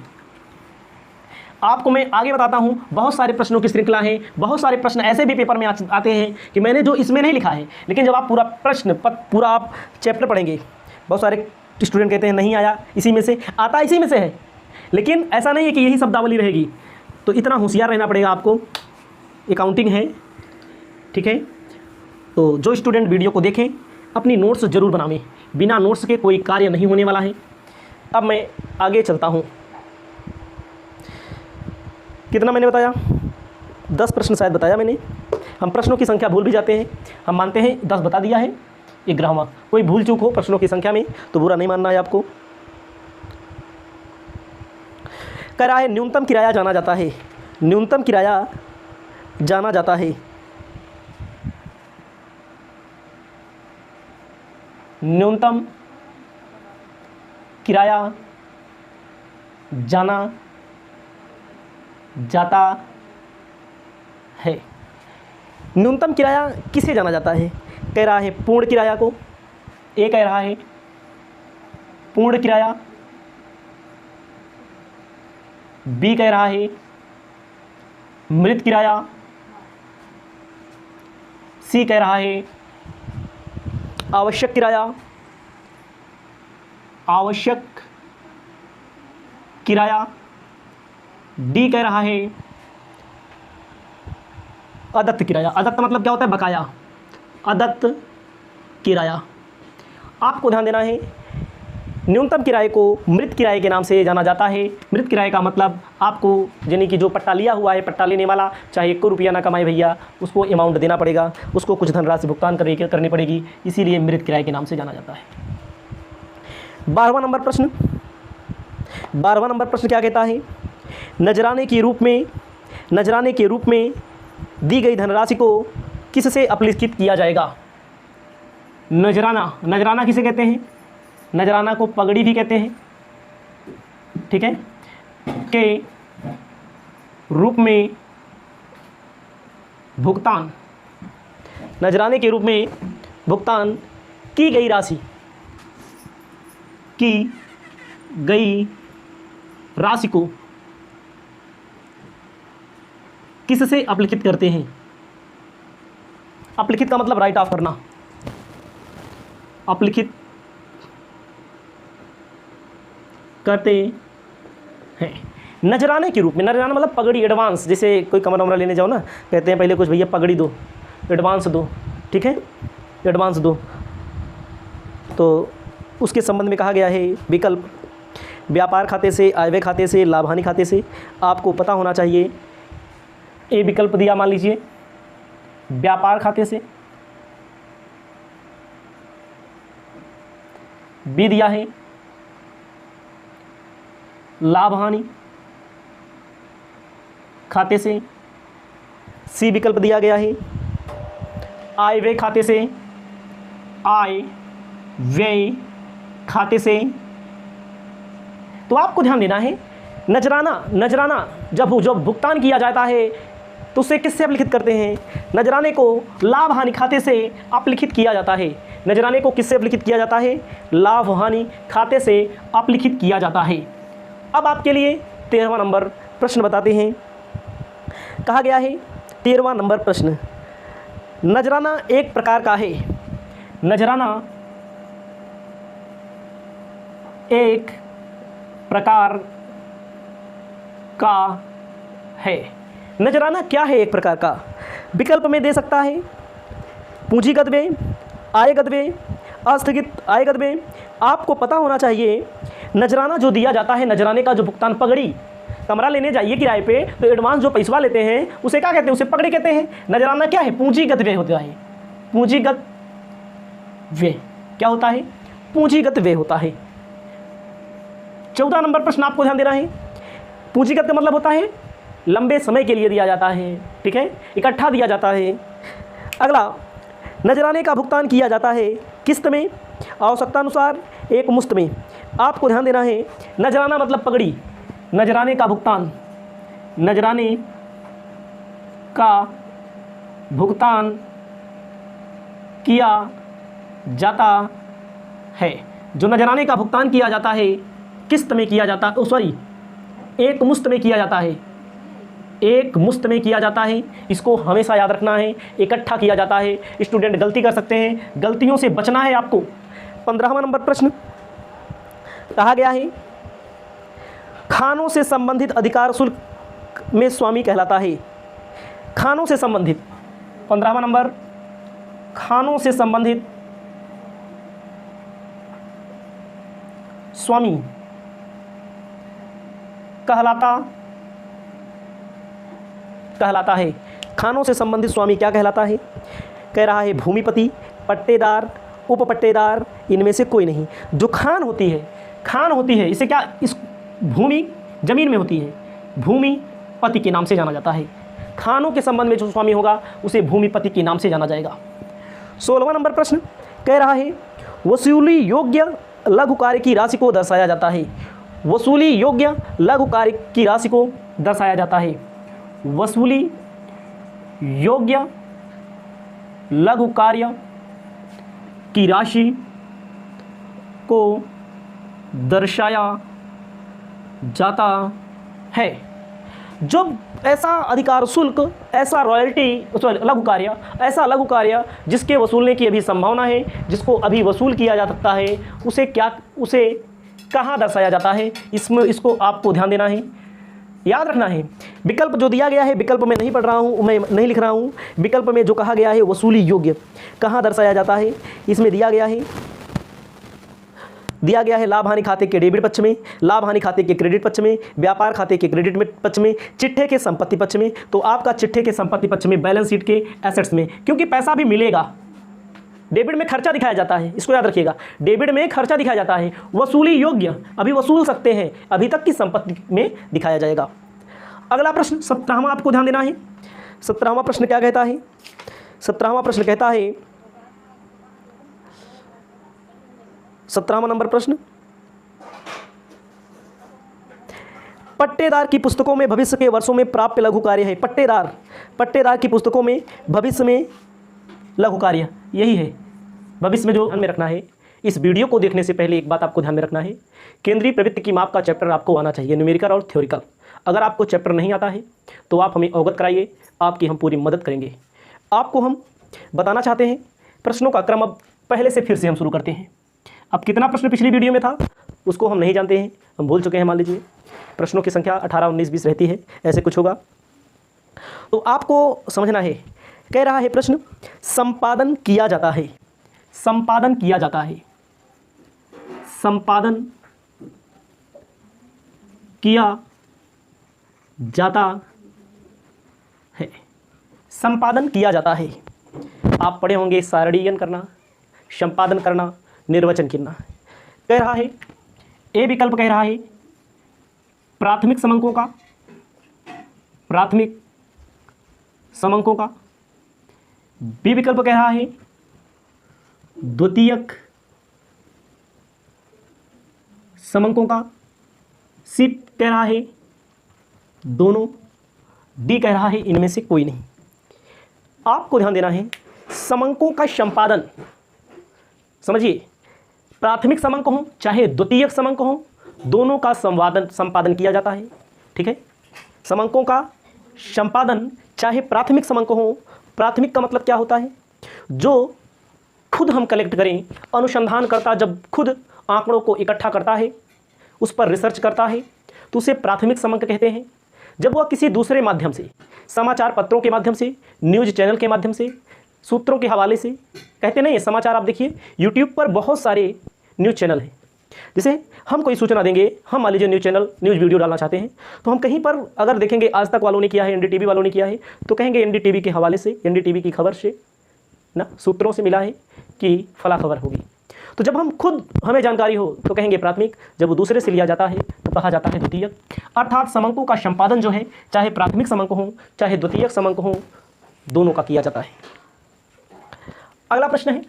आपको मैं आगे बताता हूँ, बहुत सारे प्रश्नों की श्रृंखला है, बहुत सारे प्रश्न ऐसे भी पेपर में आते हैं कि मैंने जो इसमें नहीं लिखा है, लेकिन जब आप पूरा प्रश्न पूरा आप चैप्टर पढ़ेंगे, बहुत सारे स्टूडेंट कहते हैं नहीं आया इसी में से, आता इसी में से है, लेकिन ऐसा नहीं है कि यही शब्दावली रहेगी। तो इतना होशियार रहना पड़ेगा आपको। अकाउंटिंग है, ठीक है। तो जो स्टूडेंट वीडियो को देखें अपनी नोट्स ज़रूर बनावें, बिना नोट्स के कोई कार्य नहीं होने वाला है। अब मैं आगे चलता हूँ। कितना मैंने बताया? 10 प्रश्न शायद बताया मैंने। हम प्रश्नों की संख्या भूल भी जाते हैं, हम मानते हैं 10 बता दिया है। 11वां, कोई भूल चूक हो प्रश्नों की संख्या में तो बुरा नहीं मानना है आपको। कह रहा है न्यूनतम किराया जाना जाता है, न्यूनतम किराया जाना जाता है। न्यूनतम किराया जाना जाता है। न्यूनतम किराया किसे जाना जाता है? कह रहा है पूर्ण किराया को, ए कह रहा है पूर्ण किराया, बी कह रहा है मृत किराया, सी कह रहा है आवश्यक किराया, आवश्यक किराया, डी कह रहा है अदत्त किराया। अदत्त मतलब क्या होता है? बकाया, अदत्त किराया। आपको ध्यान देना है, न्यूनतम किराए को मृत किराए के नाम से जाना जाता है। मृत किराए का मतलब आपको यानी कि जो पट्टा लिया हुआ है, पट्टा लेने वाला चाहे 1 रुपया ना कमाए भैया, उसको अमाउंट देना पड़ेगा, उसको कुछ धनराशि भुगतान करनी पड़ेगी, इसीलिए मृत किराए के नाम से जाना जाता है। 12वां नंबर प्रश्न, 12वां नंबर प्रश्न क्या कहता है? नजराने के रूप में दी गई धनराशि को किससे अपलिखित किया जाएगा? नजराना किसे कहते हैं? नजराना को पगड़ी भी कहते हैं, ठीक है। के रूप में भुगतान, नजराने के रूप में भुगतान की गई राशि को किससे अपलिखित करते हैं? अपलिखित का मतलब राइट ऑफ करना, अपलिखित करते हैं नजराने के रूप में। नजराना मतलब पगड़ी, एडवांस। जैसे कोई कमरा वमरा लेने जाओ ना, कहते हैं पहले कुछ भैया पगड़ी दो, एडवांस दो, ठीक है, एडवांस दो। तो उसके संबंध में कहा गया है विकल्प व्यापार खाते से, आयव्यय खाते से, लाभ हानि खाते से। आपको पता होना चाहिए। ए विकल्प दिया मान लीजिए व्यापार खाते से, बी दिया है लाभ हानि खाते से, सी विकल्प दिया गया है आय व्यय खाते से, आय व्यय खाते से। तो आपको ध्यान देना है, नजराना जब भुगतान किया जाता है तो उसे किससे अपलिखित करते हैं? नजराने को लाभ हानि खाते से अपलिखित किया जाता है। नजराने को किससे अपलिखित किया जाता है? लाभ हानि खाते से अपलिखित किया जाता है। अब आपके लिए 13वां नंबर प्रश्न बताते हैं। कहा गया है 13वां नंबर प्रश्न, नजराना एक प्रकार का है। नजराना एक प्रकार का है। नजराना क्या है एक प्रकार का? विकल्प में दे सकता है पूंजीगत व्यय, आयगत व्यय, अस्थगित आयगत व्यय। आपको पता होना चाहिए नजराना जो दिया जाता है, नजराने का जो भुगतान, पगड़ी, कमरा लेने जाइए किराए पे तो एडवांस जो पैसा लेते हैं उसे क्या कहते हैं? उसे पगड़ी कहते हैं। नजराना क्या है? पूंजीगत व्यय होता है। पूंजीगत व्यय क्या होता है? पूंजीगत व्यय होता है। 14 नंबर प्रश्न आपको ध्यान देना है। पूंजीगत का मतलब होता है लंबे समय के लिए दिया जाता है, ठीक है, इकट्ठा दिया जाता है। अगला, नजराने का भुगतान किया जाता है किस्त में, आवश्यकता अनुसार, एक मुश्त में। आपको ध्यान देना है नजराना मतलब पगड़ी। नजराने का भुगतान, नजराने का भुगतान किया जाता है। जो नजराने का भुगतान किया जाता है किस्त में किया जाता, एक मुश्त में किया जाता है। एक मुश्त में किया जाता है, इसको हमेशा याद रखना है। इकट्ठा किया जाता है। स्टूडेंट गलती कर सकते हैं, गलतियों से बचना है आपको। 15वां नंबर प्रश्न कहा गया है खानों से संबंधित अधिकार शुल्क में स्वामी कहलाता है। खानों से संबंधित, 15वां नंबर, खानों से संबंधित स्वामी कहलाता है। खानों से संबंधित स्वामी क्या कहलाता है? कह रहा है भूमिपति, पट्टेदार, उपपट्टेदार, इनमें से कोई नहीं। जो खान होती है इसे क्या, इस भूमि जमीन में होती है, भूमिपति के नाम से जाना जाता है। खानों के संबंध में जो स्वामी होगा उसे भूमिपति के नाम से जाना जाएगा। 16वां नंबर प्रश्न कह रहा है वसूली योग्य लघु कार्य की राशि को दर्शाया जाता है। वसूली योग्य लघु कार्य की राशि को दर्शाया जाता है। वसूली योग्य लघु कार्य की राशि को दर्शाया जाता है। जो ऐसा अधिकार शुल्क, ऐसा रॉयल्टी, लघु कार्य, ऐसा लघु कार्य जिसके वसूलने की अभी संभावना है, जिसको अभी वसूल किया जा सकता है, उसे कहाँ दर्शाया जाता है, इसको आपको ध्यान देना है, याद रखना है। विकल्प जो दिया गया है, विकल्प में नहीं पढ़ रहा हूँ, मैं नहीं लिख रहा हूँ। विकल्प में जो कहा गया है वसूली योग्य कहाँ दर्शाया जाता है, इसमें दिया गया है लाभ हानि खाते के डेबिट पक्ष में, लाभ हानि खाते के क्रेडिट पक्ष में, व्यापार खाते के क्रेडिट पक्ष में, चिट्ठे के संपत्ति पक्ष में। तो आपका चिट्ठे के संपत्ति पक्ष में, बैलेंस शीट के एसेट्स में, क्योंकि पैसा भी मिलेगा। डेबिट में खर्चा दिखाया जाता है, इसको याद रखिएगा, डेबिट में खर्चा दिखाया जाता है। वसूली योग्य अभी वसूल सकते हैं, अभी तक की संपत्ति में दिखाया जाएगा। अगला प्रश्न 17वां आपको ध्यान देना है। 17वां प्रश्न क्या कहता है? 17वां प्रश्न कहता है, 17वां नंबर प्रश्न, पट्टेदार की पुस्तकों में भविष्य के वर्षों में प्राप्य लघु कार्य है। पट्टेदार की पुस्तकों में भविष्य में लघु कार्य यही है। भविष्य में जो ध्यान में रखना है, इस वीडियो को देखने से पहले एक बात आपको ध्यान में रखना है, केंद्रीय प्रवृत्ति की माप का चैप्टर आपको आना चाहिए, न्यूमेरिकल और थ्योरिकल। अगर आपको चैप्टर नहीं आता है तो आप हमें अवगत कराइए, आपकी हम पूरी मदद करेंगे। आपको हम बताना चाहते हैं, प्रश्नों का क्रम अब पहले से फिर से हम शुरू करते हैं। अब कितना प्रश्न पिछली वीडियो में था उसको हम नहीं जानते हैं, हम भूल चुके हैं। मान लीजिए प्रश्नों की संख्या 18, 19, 20 रहती है, ऐसे कुछ होगा। तो आपको समझना है, कह रहा है प्रश्न संपादन किया जाता है। संपादन किया जाता है, संपादन किया जाता है, संपादन किया जाता है। आप पढ़े होंगे सारणीयन करना, संपादन करना, निर्वचन करना। कह रहा है ए विकल्प कह रहा है प्राथमिक समंकों का, प्राथमिक समंकों का। बी विकल्प कह रहा है द्वितीयक समंकों का। सी कह रहा है दोनों। डी कह रहा है इनमें से कोई नहीं। आपको ध्यान देना है, समंकों का संपादन, समझिए, प्राथमिक समंक हो चाहे द्वितीयक समंक हो, दोनों का संपादन किया जाता है। ठीक है, समंकों का संपादन चाहे प्राथमिक समंक हो। प्राथमिक का मतलब क्या होता है? जो खुद हम कलेक्ट करें, अनुसंधान करता जब खुद आंकड़ों को इकट्ठा करता है, उस पर रिसर्च करता है, तो उसे प्राथमिक समंक कहते हैं। जब वह किसी दूसरे माध्यम से, समाचार पत्रों के माध्यम से, न्यूज़ चैनल के माध्यम से, सूत्रों के हवाले से, कहते नहीं समाचार, आप देखिए यूट्यूब पर बहुत सारे न्यूज़ चैनल हैं। जैसे हम कोई सूचना देंगे, हम मान लीजिए न्यूज़ चैनल न्यूज़ वीडियो डालना चाहते हैं, तो हम कहीं पर अगर देखेंगे आज तक वालों ने किया है, एनडीटीवी वालों ने किया है, तो कहेंगे एनडीटीवी के हवाले से, एनडीटीवी की खबर से ना, सूत्रों से मिला है कि फला खबर होगी। तो जब हम खुद हमें जानकारी हो तो कहेंगे प्राथमिक, जब वो दूसरे से लिया जाता है तो कहा जाता है द्वितीयक। अर्थात समंकों का संपादन जो है, चाहे प्राथमिक समंक हो चाहे द्वितीयक समंक हो, दोनों का किया जाता है। अगला प्रश्न है,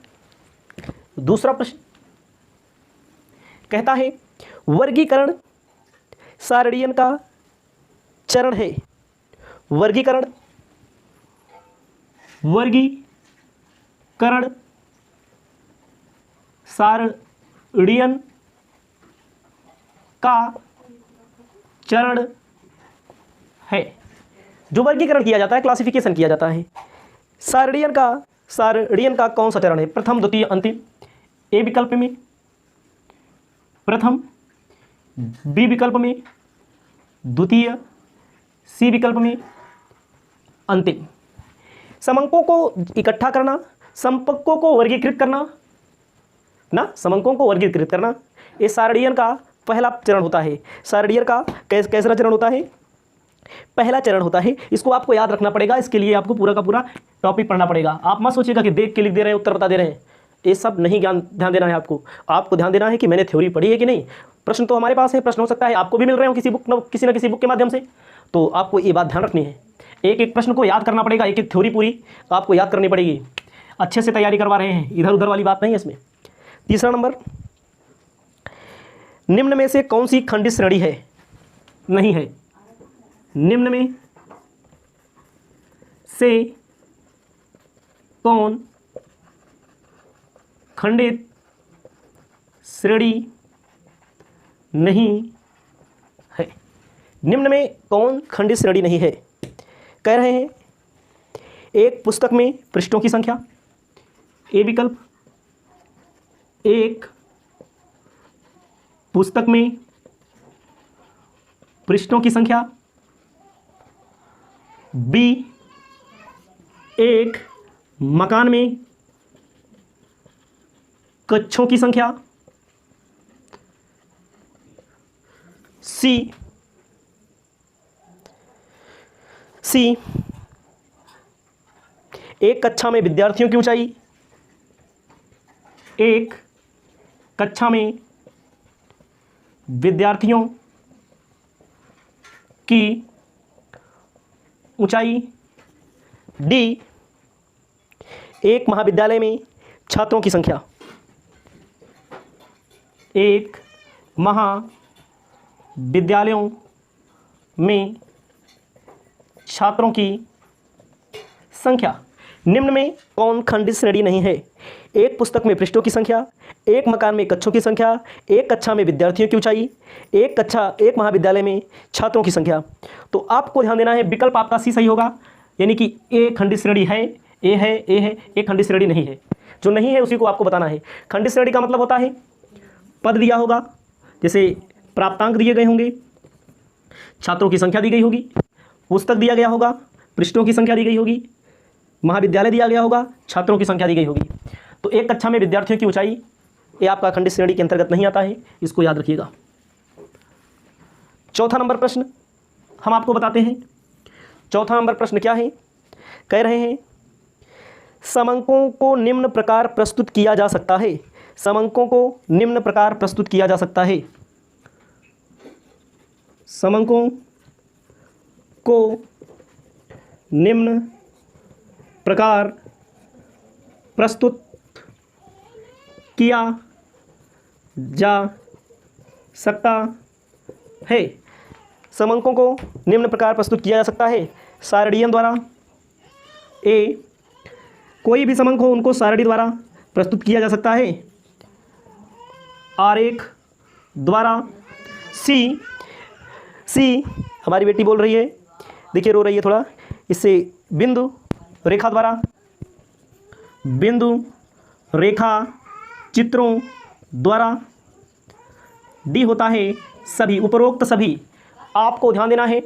दूसरा प्रश्न कहता है वर्गीकरण सारणियन का चरण है। वर्गीकरण सारणियन का चरण है। जो वर्गीकरण किया जाता है, क्लासिफिकेशन किया जाता है, सारणियन का कौन सा चरण है? प्रथम, द्वितीय, अंतिम। ए विकल्प में प्रथम, बी विकल्प में द्वितीय, सी विकल्प में अंतिम। समंकों को इकट्ठा करना, संपर्कों को वर्गीकृत करना ना, समंकों को वर्गीकृत करना, ये सारणियन का पहला चरण होता है। सारणियन का कैसा चरण होता है? पहला चरण होता है। इसको आपको याद रखना पड़ेगा, इसके लिए आपको पूरा का पूरा टॉपिक पढ़ना पड़ेगा। आप मत सोचिएगा कि देख के लिख दे रहे हैं, उत्तर बता दे रहे हैं, ये सब नहीं ध्यान देना है आपको ध्यान देना है कि मैंने थ्योरी पढ़ी है कि नहीं। प्रश्न तो हमारे पास है, प्रश्न हो सकता है आपको भी मिल रहे हो किसी न किसी बुक के माध्यम से, तो आपको ये बात ध्यान रखनी है। एक एक प्रश्न को याद करना पड़ेगा, एक एक थ्योरी पूरी आपको याद करनी पड़ेगी। अच्छे से तैयारी करवा रहे हैं, इधर उधर वाली बात नहीं है इसमें। तीसरा नंबर, निम्न में से कौन सी खंडित श्रेणी है? नहीं है। निम्न में से कौन खंडित श्रेणी नहीं है? निम्न में कौन खंडित श्रेणी नहीं है? कह रहे हैं एक पुस्तक में पृष्ठों की संख्या, ए विकल्प, एक पुस्तक में पृष्ठों की संख्या, बी एक मकान में कक्षों की संख्या, सी एक कक्षा में विद्यार्थियों की ऊंचाई, एक कक्षा में विद्यार्थियों की ऊंचाई, डी एक महाविद्यालय में छात्रों की संख्या, एक महाविद्यालयों में छात्रों की संख्या। निम्न में कौन खंडित श्रेणी नहीं है? एक पुस्तक में पृष्ठों की संख्या, एक मकान में कक्षों की संख्या, एक कक्षा में विद्यार्थियों की ऊंचाई, एक महाविद्यालय में छात्रों की संख्या। तो आपको ध्यान देना है, विकल्प आपका सी सही होगा, यानी कि ए खंडित श्रेणी है, ए है, एक खंडित श्रेणी नहीं है। जो नहीं है उसी को आपको बताना है। खंडित श्रेणी का मतलब होता है पद दिया होगा, जैसे प्राप्तांक दिए गए होंगे, छात्रों की संख्या दी गई होगी, पुस्तक दिया गया होगा, पृष्ठों की संख्या दी गई होगी, महाविद्यालय दिया गया होगा, छात्रों की संख्या दी गई होगी। तो एक कक्षा में विद्यार्थियों की ऊंचाई ये आपका खंडित श्रेणी के अंतर्गत नहीं आता है, इसको याद रखिएगा। चौथा नंबर प्रश्न हम आपको बताते हैं। चौथा नंबर प्रश्न क्या है? कह रहे हैं समंकों को निम्न प्रकार प्रस्तुत किया जा सकता है। समंकों को निम्न प्रकार प्रस्तुत किया जा सकता है। समंकों को निम्न प्रकार प्रस्तुत किया जा सकता है। समंकों को निम्न प्रकार प्रस्तुत किया जा सकता है सारणियन द्वारा। ए कोई भी समंक हो उनको सारणी द्वारा प्रस्तुत किया जा सकता है, आरेख द्वारा। सी हमारी बेटी बोल रही है, देखिए रो रही है थोड़ा, इससे बिंदु रेखा द्वारा, बिंदु रेखा चित्रों द्वारा। डी होता है सभी, उपरोक्त सभी। आपको ध्यान देना है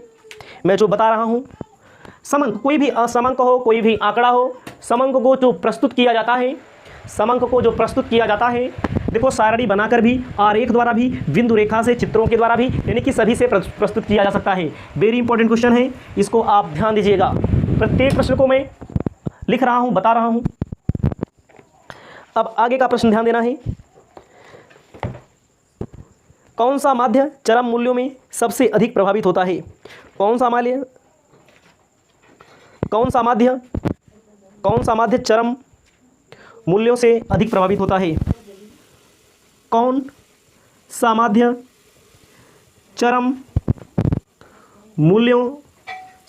मैं जो बता रहा हूँ, समंक कोई भी असमंक हो, कोई भी आंकड़ा हो, समंक को जो प्रस्तुत किया जाता है, समंक को जो प्रस्तुत किया जाता है, देखो सारणी बनाकर भी, आरेख द्वारा भी, बिंदु रेखा से, चित्रों के द्वारा भी, यानी कि सभी से प्रस्तुत किया जा सकता है। वेरी इंपॉर्टेंट क्वेश्चन है, इसको आप ध्यान दीजिएगा। प्रत्येक प्रश्न को मैं लिख रहा हूँ, बता रहा हूँ। अब आगे का प्रश्न ध्यान देना है। कौन सा माध्य चरम मूल्यों में सबसे अधिक प्रभावित होता है? कौन सा माध्य चरम मूल्यों से अधिक प्रभावित होता है? कौन सा माध्य चरम मूल्यों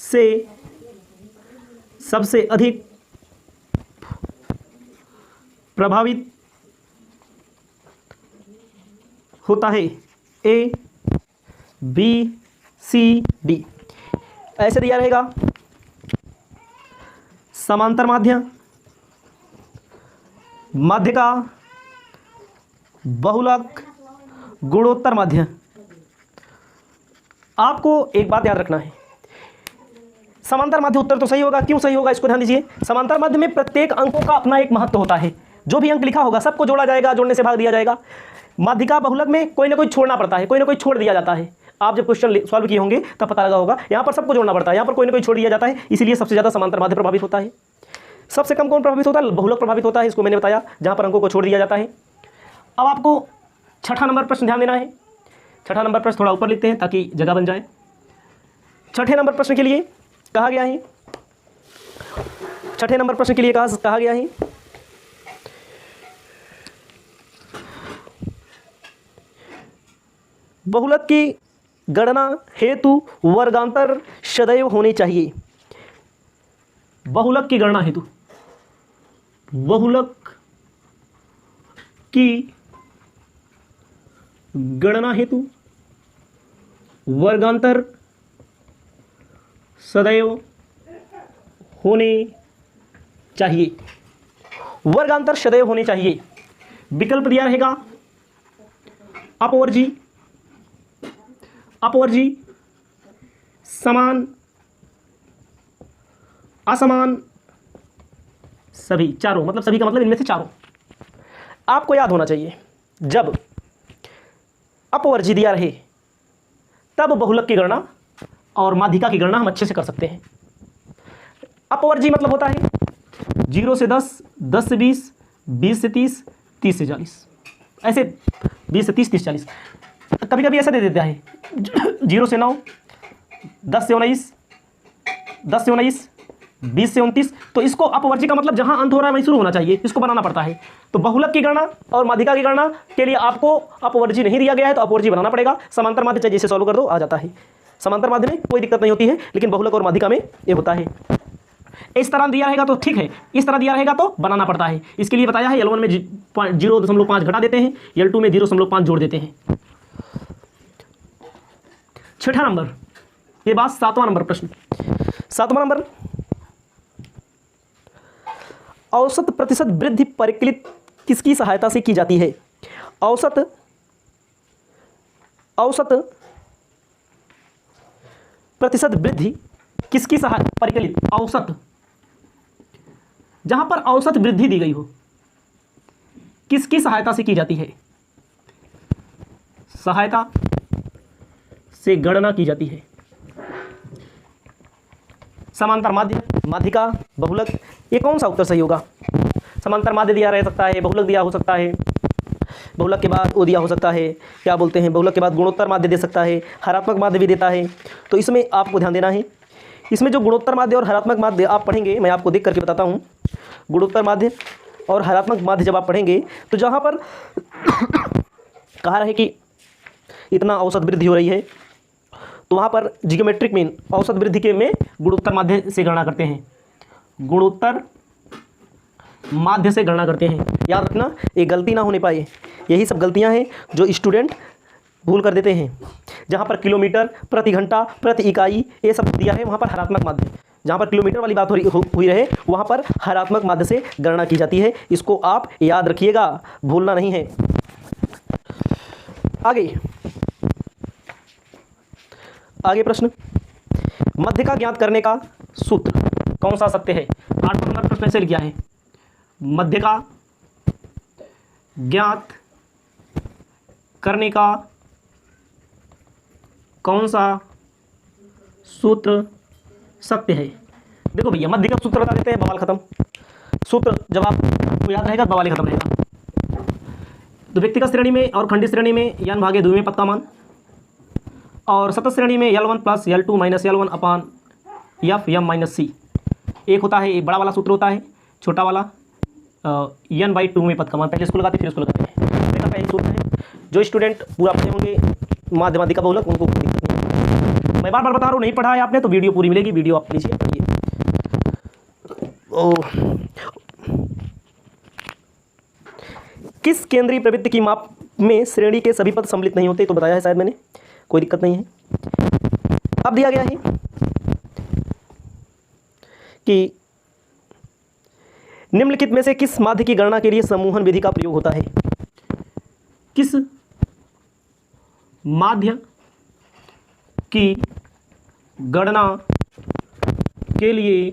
से सबसे अधिक प्रभावित होता है? ए, बी, सी, डी। ऐसे दिया रहेगा समांतर माध्य, माध्यिका, बहुलक, गुणोत्तर माध्य। आपको एक बात याद रखना है, समांतर माध्य उत्तर तो सही होगा। क्यों सही होगा इसको ध्यान दीजिए। समांतर माध्य में प्रत्येक अंकों का अपना एक महत्व होता है। जो भी अंक लिखा होगा सबको जोड़ा जाएगा, जोड़ने से भाग दिया जाएगा। माध्यिका बहुलक में कोई ना कोई छोड़ना पड़ता है, कोई ना कोई छोड़ दिया जाता है। आप जब क्वेश्चन सॉल्व किए होंगे तब पता लगा होगा, यहाँ पर सबको जोड़ना पड़ता है, यहाँ पर कोई ना कोई छोड़ दिया जाता है। इसीलिए सबसे ज़्यादा समांतर माध्य प्रभावित होता है। सबसे कम कौन प्रभावित होता है? बहुलक प्रभावित होता है। इसको मैंने बताया, जहाँ पर अंकों को छोड़ दिया जाता है। अब आपको छठा नंबर प्रश्न ध्यान देना है। छठा नंबर प्रश्न थोड़ा ऊपर लिखते हैं ताकि जगह बन जाए। छठे नंबर प्रश्न के लिए कहा गया है, छठे नंबर प्रश्न के लिए कहा गया है, बहुलक की गणना हेतु वर्गांतर सदैव होने चाहिए। बहुलक की गणना हेतु, बहुलक की गणना हेतु वर्गांतर सदैव होने चाहिए। वर्गांतर सदैव होने चाहिए। विकल्प दिया रहेगा अपवर्जी, अपवर्जी, समान, असमान, सभी। चारों मतलब सभी का मतलब इनमें से चारों। आपको याद होना चाहिए, जब अपवर्जी दिया रहे तब बहुलक की गणना और माध्यिका की गणना हम अच्छे से कर सकते हैं। अपवर्जी मतलब होता है 0 से 10, 10 से 20, 20 से 30, 30 से 40, ऐसे 20 से 30, 30 40। कभी कभी ऐसा दे देता है 0 से 9, 10 से 19, 10 से 19, 20 से 29। तो इसको अपवर्जी का मतलब जहां अंत हो रहा है वहीं शुरू होना चाहिए, इसको बनाना पड़ता है। तो बहुलक की गणना और माध्यिका की गणना के लिए आपको अपवर्जी नहीं दिया गया है तो अपवर्जी बनाना पड़ेगा। समांतर माध्य चाहे जैसे सॉल्व कर दो आ जाता है। समांतर माध्य में कोई दिक्कत नहीं होती है, लेकिन बहुलक और माध्यिका में ये होता है। इस तरह दिया रहेगा तो ठीक है, इस तरह दिया रहेगा तो बनाना पड़ता है। इसके लिए बताया है L1 में 0.5 घटा देते हैं, L2 में 0.5 जोड़ देते हैं। छठा नंबर, ये बात सातवां नंबर प्रश्न। सातवां नंबर, औसत प्रतिशत वृद्धि परिकलित किसकी सहायता से की जाती है? औसत प्रतिशत वृद्धि किसकी सहायता, परिकलित औसत, जहां पर औसत वृद्धि दी गई हो, किसकी सहायता से की जाती है? सहायता से गणना की जाती है। समांतर माध्य, माध्यिका, बहुलक, ये कौन सा उत्तर सही होगा? समांतर माध्य दिया रह सकता है, बहुलक दिया हो सकता है, बहुलक के बाद वो दिया हो सकता है, क्या बोलते हैं, बहुलक के बाद गुणोत्तर माध्य दे सकता है, हरात्मक माध्य भी देता है। तो इसमें आपको ध्यान देना है, इसमें जो गुणोत्तर माध्य और हरात्मक माध्य आप पढ़ेंगे, मैं आपको देख करके बताता हूँ। गुणोत्तर माध्य और हरात्मक माध्य जब आप पढ़ेंगे तो जहाँ पर कहा रहे कि इतना औसत वृद्धि हो रही है, तो वहाँ पर जियोमेट्रिक मीन औसत वृद्धि के में गुणोत्तर माध्य से गणना करते हैं, गुणोत्तर माध्य से गणना करते हैं। याद रखना, ये गलती ना होने पाए। यही सब गलतियां हैं जो स्टूडेंट भूल कर देते हैं। जहाँ पर किलोमीटर प्रति घंटा प्रति इकाई ये सब दिया है, वहाँ पर हरात्मक माध्य, जहाँ पर किलोमीटर वाली बात हुई रहे वहाँ पर हरात्मक माध्य से गणना की जाती है। इसको आप याद रखिएगा, भूलना नहीं है। आगे प्रश्न, मध्य का ज्ञात करने का सूत्र कौन सा सत्य है? 8 नंबर प्रश्न से लिखा है, मध्य का ज्ञात करने का कौन सा सूत्र सत्य है? देखो भैया, मध्य का सूत्र बता देते हैं, बवाल खत्म। सूत्र जब आपको याद रहेगा बवाल खत्म रहेगा। तो व्यक्तिगत श्रेणी में और खंडित श्रेणी में n भागे 2 में पद का मान, और सतत श्रेणी में L1 plus L2 minus L1 upon F M minus सी। एक होता है, एक बड़ा वाला सूत्र होता है, छोटा वाला n/2 में पद का मान। पहले इसको लगाते फिर इसको लगाते हैं। देखा, पहले सूत्र है। जो स्टूडेंट पूरा पढ़े होंगे माध्यमिक बहुलक, उनको कोई दिक्कत नहीं है। मैं बार बार बता रहा हूँ, नहीं पढ़ा है आपने तो वीडियो पूरी मिलेगी, वीडियो आप लीजिए पढ़िए। किस केंद्रीय प्रवृत्ति की माप में श्रेणी के सभी पद सम्मिलित नहीं होते? तो बताया है शायद मैंने, कोई दिक्कत नहीं है। अब दिया गया है कि निम्नलिखित में से किस माध्य की गणना के लिए समूहन विधि का प्रयोग होता है? किस माध्य की गणना के लिए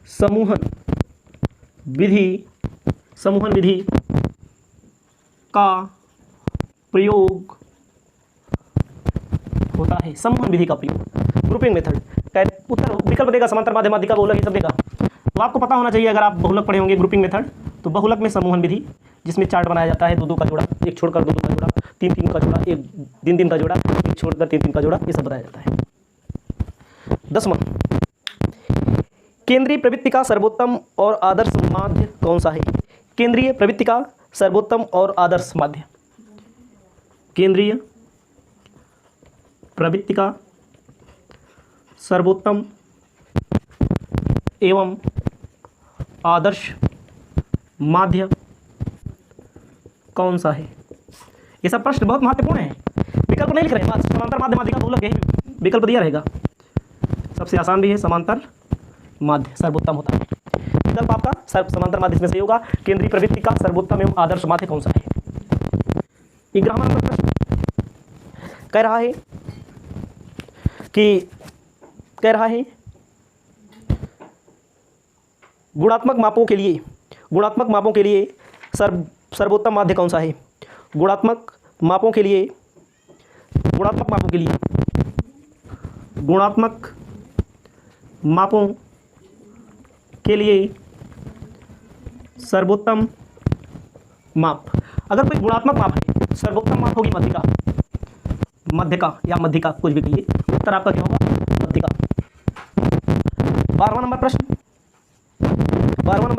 समूहन विधि का प्रयोग होता है? समूहन विधि का प्रयोग, ग्रुपिंग मेथड। उत्तर विकल्प देगा, समांतर माध्य, माध्यिका, बहुलक, ये सब देगा। तो आपको पता होना चाहिए, अगर आप बहुलक पढ़े होंगे ग्रुपिंग मेथड, तो बहुलक में समूहन विधि, जिसमें चार्ट बनाया जाता है, 2-2 का जोड़ा, एक छोड़कर 2-2 का जोड़ा, 3-3 का जोड़ा, एक 3-3 का जोड़ा, एक छोड़कर 3-3 का जोड़ा, ये सब बताया जाता है। 10वां, केंद्रीय प्रवृत्ति का सर्वोत्तम और आदर्श माध्य कौन सा है? केंद्रीय प्रवृत्ति का सर्वोत्तम और आदर्श माध्य, केंद्रीय प्रवृत्ति का सर्वोत्तम एवं आदर्श माध्य कौन सा है? ये सब प्रश्न बहुत महत्वपूर्ण है। विकल्प नहीं लिख रहे हैं, बस समांतर माध्य, माध्यिका, बहुलक, यही विकल्प दिया रहेगा। सबसे आसान भी है, समांतर माध्य सर्वोत्तम होता है। विकल्प आपका समांतर माध्य इसमें सही होगा। केंद्रीय प्रवृत्ति का सर्वोत्तम एवं आदर्श माध्य कौन सा है? 11वां नंबर प्रश्न कह रहा है गुणात्मक मापों के लिए सर्वोत्तम माध्य कौन सा है? गुणात्मक मापों के लिए सर्वोत्तम माप, अगर कोई गुणात्मक माप है, सर्वोत्तम माप होगी मध्यिका या मध्यिका, कुछ भी कहिए। उत्तर आपका क्या होगा? मध्यिका। 12वां नंबर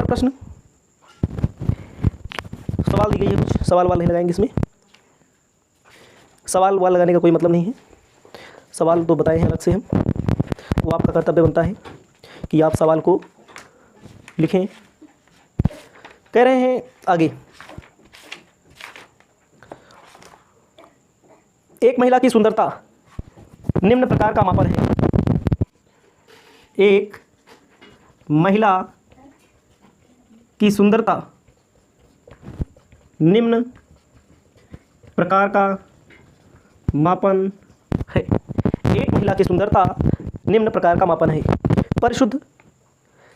प्रश्न सवाल दी गई है, कुछ सवाल वाल नहीं लगाएंगे इसमें, सवाल वाल लगाने का कोई मतलब नहीं है। सवाल तो बताए हैं अलग से हम, वो आपका कर्तव्य बनता है कि आप सवाल को लिखें। कह रहे हैं आगे, एक महिला की सुंदरता निम्न प्रकार का मापन है। एक महिला की सुंदरता निम्न प्रकार का मापन है। एक महिला की सुंदरता निम्न प्रकार का मापन है। परिशुद्ध,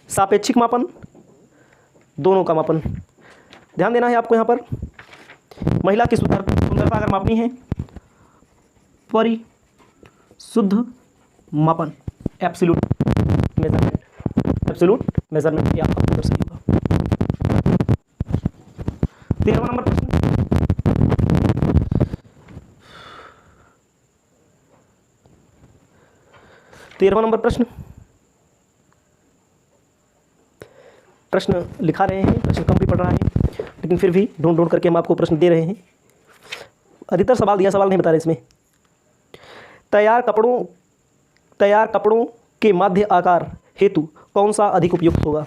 सापेक्षिक मापन, दोनों का मापन। ध्यान देना है आपको यहाँ पर, महिला की सुंदरता अगर मापनी है, परिशुद्ध मापन, एब्सोल्यूट मेजरमेंट, ये आपका उत्तर सही होगा। 13वां नंबर प्रश्न, प्रश्न लिखा रहे हैं, प्रश्न कम भी पढ़ रहा है, लेकिन फिर भी ढूंढ करके हम आपको प्रश्न दे रहे हैं। अधिकतर सवाल नहीं बता रहे इसमें। तैयार कपड़ों के माध्य आकार हेतु कौन सा अधिक उपयुक्त होगा?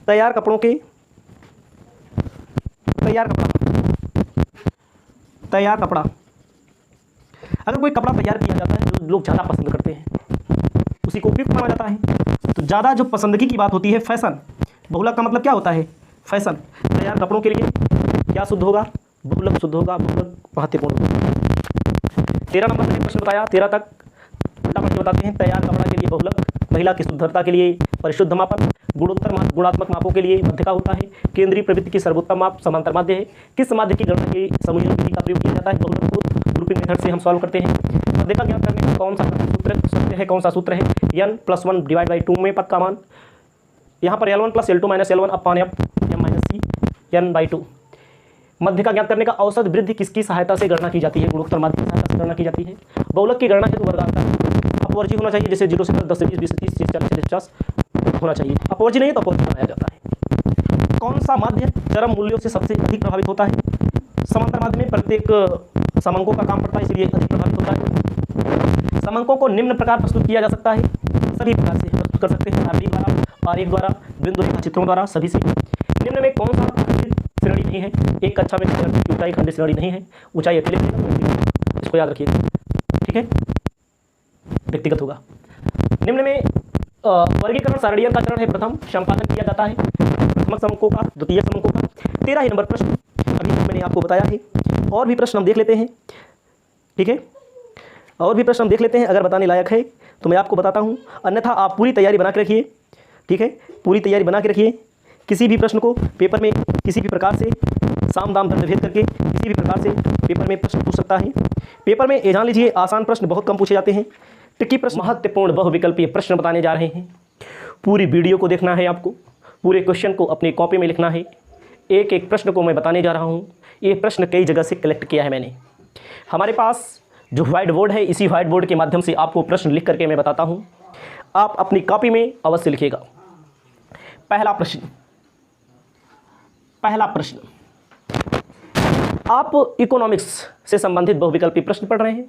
तैयार कपड़ा अगर कोई कपड़ा तैयार किया जाता है जो लोग ज़्यादा पसंद करते हैं, उसी को उपयुक्त माना जाता है। ज़्यादा जो पसंदगी की बात होती है फैशन। बहुलक का मतलब क्या होता है? फैशन। तैयार कपड़ों के लिए क्या शुद्ध होगा? बहुलक शुद्ध होगा। बहुलक महत्वपूर्ण होगा। 13 नंबर मैंने प्रश्न बताया, 13 तक उल्टा प्रश्न बताते हैं। तैयार कपड़ा के लिए बहुलक, महिला की शुद्धता के लिए परिशुद्ध मापन, गुणोत्तर गुणात्मक मापों के लिए मध्य का होता है, केंद्रीय प्रवृत्ति की सर्वोत्तम माप समांतर माध्य है। किस माध्य की गणना की समूहन विधि का प्रयोग किया जाता है? बहुलक को ग्रुपिंग मेथड से हम सॉल्व करते हैं। मध्य का ज्ञात करने का कौन सा सूत्र सत्य है? कौन सा सूत्र है? n+1 / 2 में पद का मान, यहाँ पर L1 + L2 - L1 upon m - c n/2। मध्य का ज्ञात करने का औसत वृद्धि किसकी सहायता से गणना की जाती है? गुणोत्तर माध्य की सहायता से गणना की जाती है। बहुलक की गणना हेतु वर्गाकार अपवर्जी होना चाहिए, जैसे 0 से 10 से 20 20 से 30 30 40 40 50 होना चाहिए। अपवर्जी नहीं तो अपवर्जी बनाया जाता है। कौन सा माध्य चरम मूल्यों से सबसे अधिक प्रभावित होता है? समांतर माध्य में प्रत्येक समंकों का काम पड़ता है, इसलिए अधिक प्रभावित होता है। समंकों को निम्न प्रकार प्रस्तुत किया जा सकता है, सभी प्रकार से प्रस्तुत कर सकते हैं, आरडी द्वारा, आरेख द्वारा, बिंदु रेखा चित्रों द्वारा, सभी से। निम्न में कौन सा श्रेणी नहीं है? एक कक्षा में ऊंचाई खंड श्रेणी नहीं है, ऊंचाई अकेले बनेगा, इसको याद रखिए, ठीक है, व्यक्तिगत होगा। निम्न में वर्गीकरण सारणियों का चरण है प्रथम, संपादन किया जाता है प्रथम समंकों का, द्वितीय समंकों का। 13 ही नंबर प्रश्न अभी मैंने आपको बताया है। और भी प्रश्न हम देख लेते हैं, ठीक है, और भी प्रश्न हम देख लेते हैं। अगर बताने लायक है तो मैं आपको बताता हूँ, अन्यथा आप पूरी तैयारी बना के रखिए, ठीक है, पूरी तैयारी बना के रखिए। किसी भी प्रश्न को पेपर में किसी भी प्रकार से साम दाम दंड भेद करके किसी भी प्रकार से पेपर में प्रश्न पूछ सकता है। पेपर में ये जान लीजिए आसान प्रश्न बहुत कम पूछे जाते हैं, ट्रिकी प्रश्न, महत्वपूर्ण बहुविकल्पीय प्रश्न बताने जा रहे हैं। पूरी वीडियो को देखना है आपको, पूरे क्वेश्चन को अपनी कॉपी में लिखना है। एक एक प्रश्न को मैं बताने जा रहा हूँ। ये प्रश्न कई जगह से कलेक्ट किया है मैंने। हमारे पास जो व्हाइट बोर्ड है, इसी व्हाइट बोर्ड के माध्यम से आपको प्रश्न लिख करके मैं बताता हूँ। आप अपनी कॉपी में अवश्य लिखिएगा। पहला प्रश्न, आप इकोनॉमिक्स से संबंधित बहुविकल्पी प्रश्न पढ़ रहे हैं,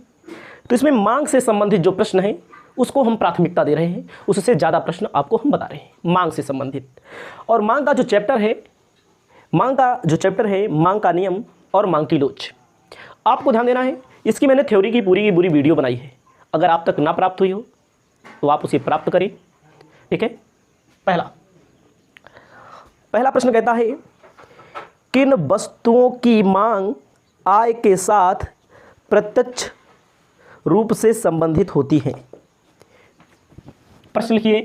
तो इसमें मांग से संबंधित जो प्रश्न है उसको हम प्राथमिकता दे रहे हैं, उससे ज़्यादा प्रश्न आपको हम बता रहे हैं मांग से संबंधित। और मांग का जो चैप्टर है, मांग का नियम और मांग की लोच, आपको ध्यान देना है। इसकी मैंने थ्योरी की पूरी वीडियो बनाई है, अगर आप तक ना प्राप्त हुई हो तो आप उसे प्राप्त करें, ठीक है। पहला प्रश्न कहता है, किन वस्तुओं की मांग आय के साथ प्रत्यक्ष रूप से संबंधित होती है? प्रश्न लिखिए,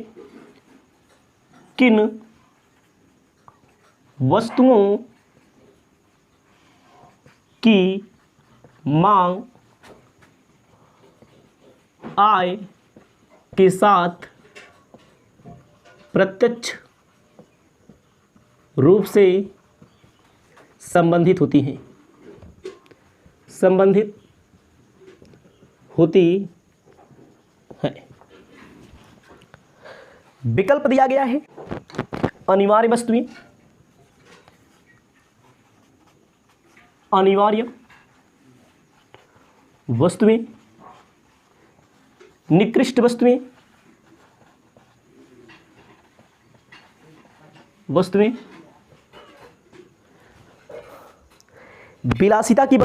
किन वस्तुओं की मांग आय के साथ प्रत्यक्ष रूप से संबंधित होती है? संबंधित होती है। विकल्प दिया गया है, अनिवार्य वस्तुएं, निकृष्ट वस्तुएं, विलासिता की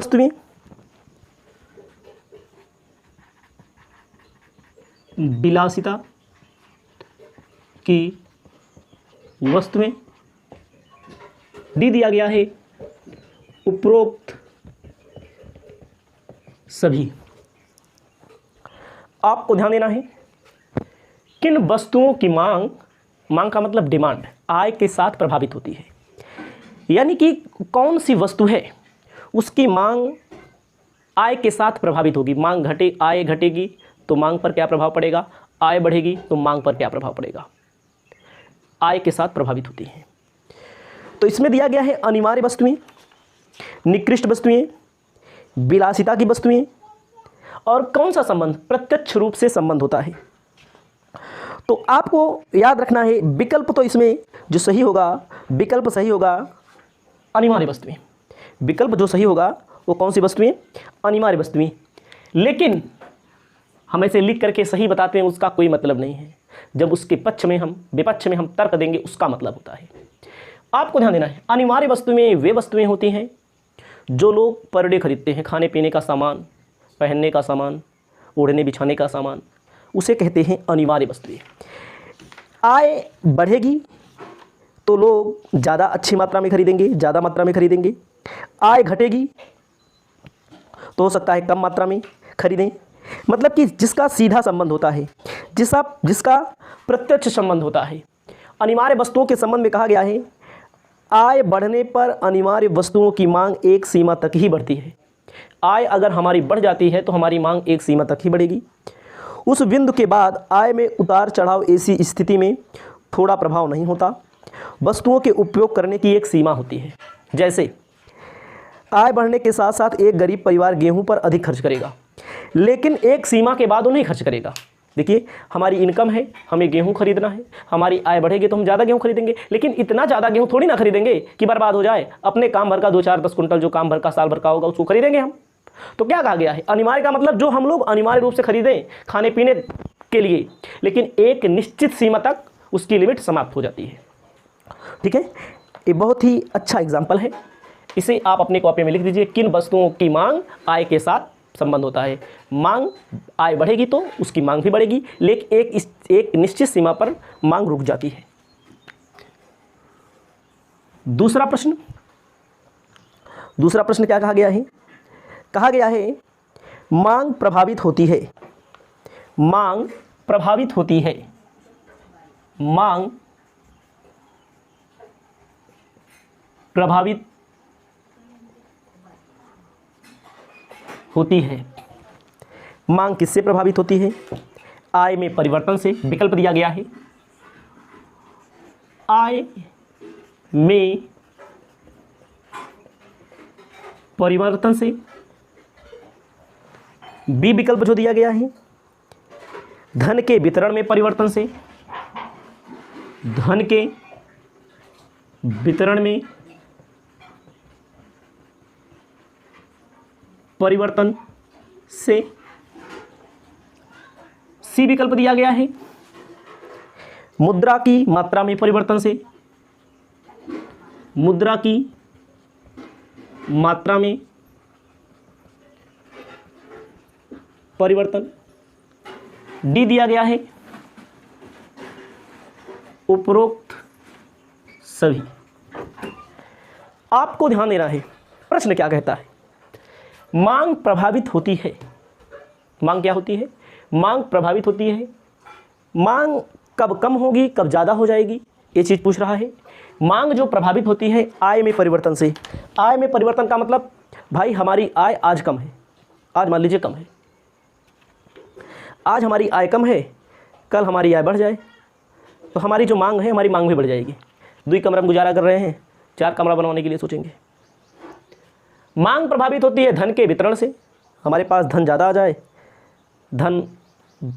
वस्तुएं, डी दिया गया है उपरोक्त सभी। आपको ध्यान देना है, किन वस्तुओं की मांग का मतलब डिमांड आय के साथ प्रभावित होती है, यानी कि कौन सी वस्तु है उसकी मांग आय के साथ प्रभावित होगी। मांग आय घटेगी तो मांग पर क्या प्रभाव पड़ेगा, आय बढ़ेगी तो मांग पर क्या प्रभाव पड़ेगा, आय के साथ प्रभावित होती है। तो इसमें दिया गया है अनिवार्य वस्तुएं, निकृष्ट वस्तुएं, विलासिता की वस्तुएं, और कौन सा संबंध, प्रत्यक्ष रूप से संबंध होता है। तो आपको याद रखना है, विकल्प तो इसमें जो सही होगा, विकल्प सही होगा अनिवार्य वस्तुएं। विकल्प जो सही होगा वो कौन सी वस्तुएं, अनिवार्य वस्तुएं। लेकिन हम ऐसे लिख करके सही बताते हैं, उसका कोई मतलब नहीं है। जब उसके विपक्ष में हम तर्क देंगे, उसका मतलब होता है। आपको ध्यान देना है, अनिवार्य वस्तुएं वे वस्तुएं होती हैं जो लोग पर डे खरीदते हैं, खाने पीने का सामान, पहनने का सामान, ओढ़ने बिछाने का सामान, उसे कहते हैं अनिवार्य वस्तुएं। आय बढ़ेगी तो लोग ज़्यादा अच्छी मात्रा में खरीदेंगे, ज़्यादा मात्रा में खरीदेंगे। आय घटेगी तो हो सकता है कम मात्रा में खरीदें। मतलब कि जिसका सीधा संबंध होता है, जिसका प्रत्यक्ष संबंध होता है। अनिवार्य वस्तुओं के संबंध में कहा गया है आय बढ़ने पर अनिवार्य वस्तुओं की मांग एक सीमा तक ही बढ़ती है। आय अगर हमारी बढ़ जाती है तो हमारी मांग एक सीमा तक ही बढ़ेगी। उस बिंदु के बाद आय में उतार चढ़ाव ऐसी स्थिति में थोड़ा प्रभाव नहीं होता। वस्तुओं के उपयोग करने की एक सीमा होती है। जैसे आय बढ़ने के साथ साथ एक गरीब परिवार गेहूं पर अधिक खर्च करेगा, लेकिन एक सीमा के बाद वो नहीं खर्च करेगा। देखिए, हमारी इनकम है, हमें गेहूं खरीदना है, हमारी आय बढ़ेगी तो हम ज़्यादा गेहूं खरीदेंगे, लेकिन इतना ज़्यादा गेहूं थोड़ी ना खरीदेंगे कि बर्बाद हो जाए। अपने काम भर का 2-4-10 कुंटल जो काम भर का साल भर का होगा उसको खरीदेंगे हम। तो क्या कहा गया है, अनिवार्य का मतलब जो हम लोग अनिवार्य रूप से खरीदें खाने पीने के लिए, लेकिन एक निश्चित सीमा तक उसकी लिमिट समाप्त हो जाती है। ठीक है, ये बहुत ही अच्छा एग्जाम्पल है। इसे आप अपने कॉपी में लिख दीजिए, किन वस्तुओं की मांग आय के साथ संबंध होता है। मांग आय बढ़ेगी तो उसकी मांग भी बढ़ेगी, लेकिन एक निश्चित सीमा पर मांग रुक जाती है। दूसरा प्रश्न क्या कहा गया है? कहा गया है मांग प्रभावित होती है। मांग प्रभावित होती है। मांग प्रभावित होती है। मांग किससे प्रभावित होती है? आय में परिवर्तन से। विकल्प दिया गया है आय में परिवर्तन से। बी विकल्प जो दिया गया है धन के वितरण में परिवर्तन से। धन के वितरण में परिवर्तन से। सी विकल्प दिया गया है मुद्रा की मात्रा में परिवर्तन से। मुद्रा की मात्रा में परिवर्तन। डी दिया गया है उपरोक्त सभी। आपको ध्यान देना है प्रश्न क्या कहता है। मांग प्रभावित होती है। मांग क्या होती है? मांग प्रभावित होती है। मांग कब कम होगी, कब ज़्यादा हो जाएगी, ये चीज़ पूछ रहा है। मांग जो प्रभावित होती है आय में परिवर्तन से। आय में परिवर्तन का मतलब भाई हमारी आय आज कम है, आज मान लीजिए कम है, आज हमारी आय कम है, कल हमारी आय बढ़ जाए तो हमारी जो मांग है, हमारी मांग भी बढ़ जाएगी। 2 कमरा में गुजारा कर रहे हैं, 4 कमरा बनवाने के लिए सोचेंगे। मांग प्रभावित होती है धन के वितरण से। हमारे पास धन ज़्यादा आ जाए। धन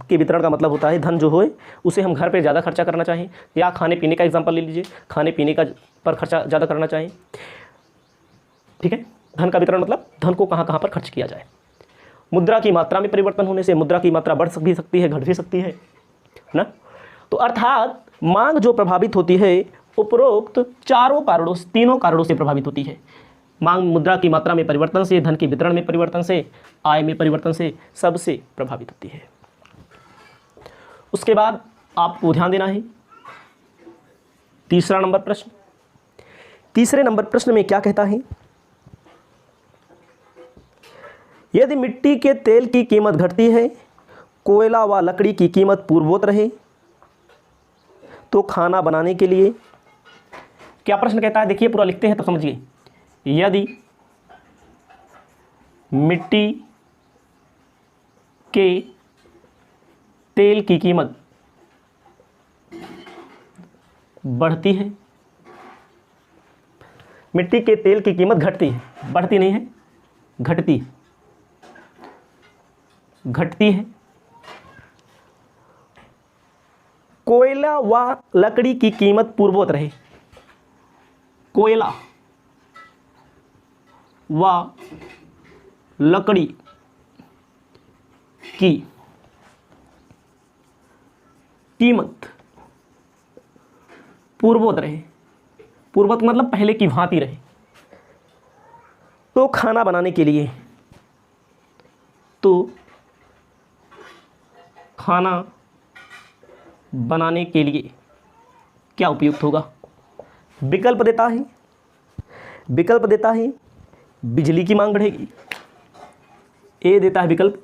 के वितरण का मतलब होता है धन जो होए उसे हम घर पे ज़्यादा खर्चा करना चाहें, या खाने पीने का एग्जांपल ले लीजिए, खाने पीने का पर खर्चा ज़्यादा करना चाहें। ठीक है, धन का वितरण मतलब धन को कहाँ कहाँ पर खर्च किया जाए। मुद्रा की मात्रा में परिवर्तन होने से मुद्रा की मात्रा बढ़ भी सकती है, घट भी सकती है ना। तो अर्थात मांग जो प्रभावित होती है उपरोक्त तीनों कारणों से प्रभावित होती है। मांग मुद्रा की मात्रा में परिवर्तन से, धन के वितरण में परिवर्तन से, आय में परिवर्तन से, सबसे प्रभावित होती है। उसके बाद आपको ध्यान देना है तीसरा नंबर प्रश्न। तीसरे नंबर प्रश्न में क्या कहता है? यदि मिट्टी के तेल की कीमत घटती है, कोयला व लकड़ी की कीमत पूर्ववत रहे तो खाना बनाने के लिए। क्या प्रश्न कहता है? देखिए पूरा लिखते हैं तो समझिए। यदि मिट्टी के तेल की कीमत बढ़ती है, मिट्टी के तेल की कीमत घटती है, बढ़ती नहीं है, घटती है, कोयला व लकड़ी की कीमत पूर्ववत रहे। कोयला व लकड़ी की कीमत पूर्ववत रहे। पूर्ववत मतलब पहले की भांति रहे। तो खाना बनाने के लिए, तो खाना बनाने के लिए क्या उपयुक्त होगा? विकल्प देता है बिजली की मांग बढ़ेगी। ए देता है विकल्प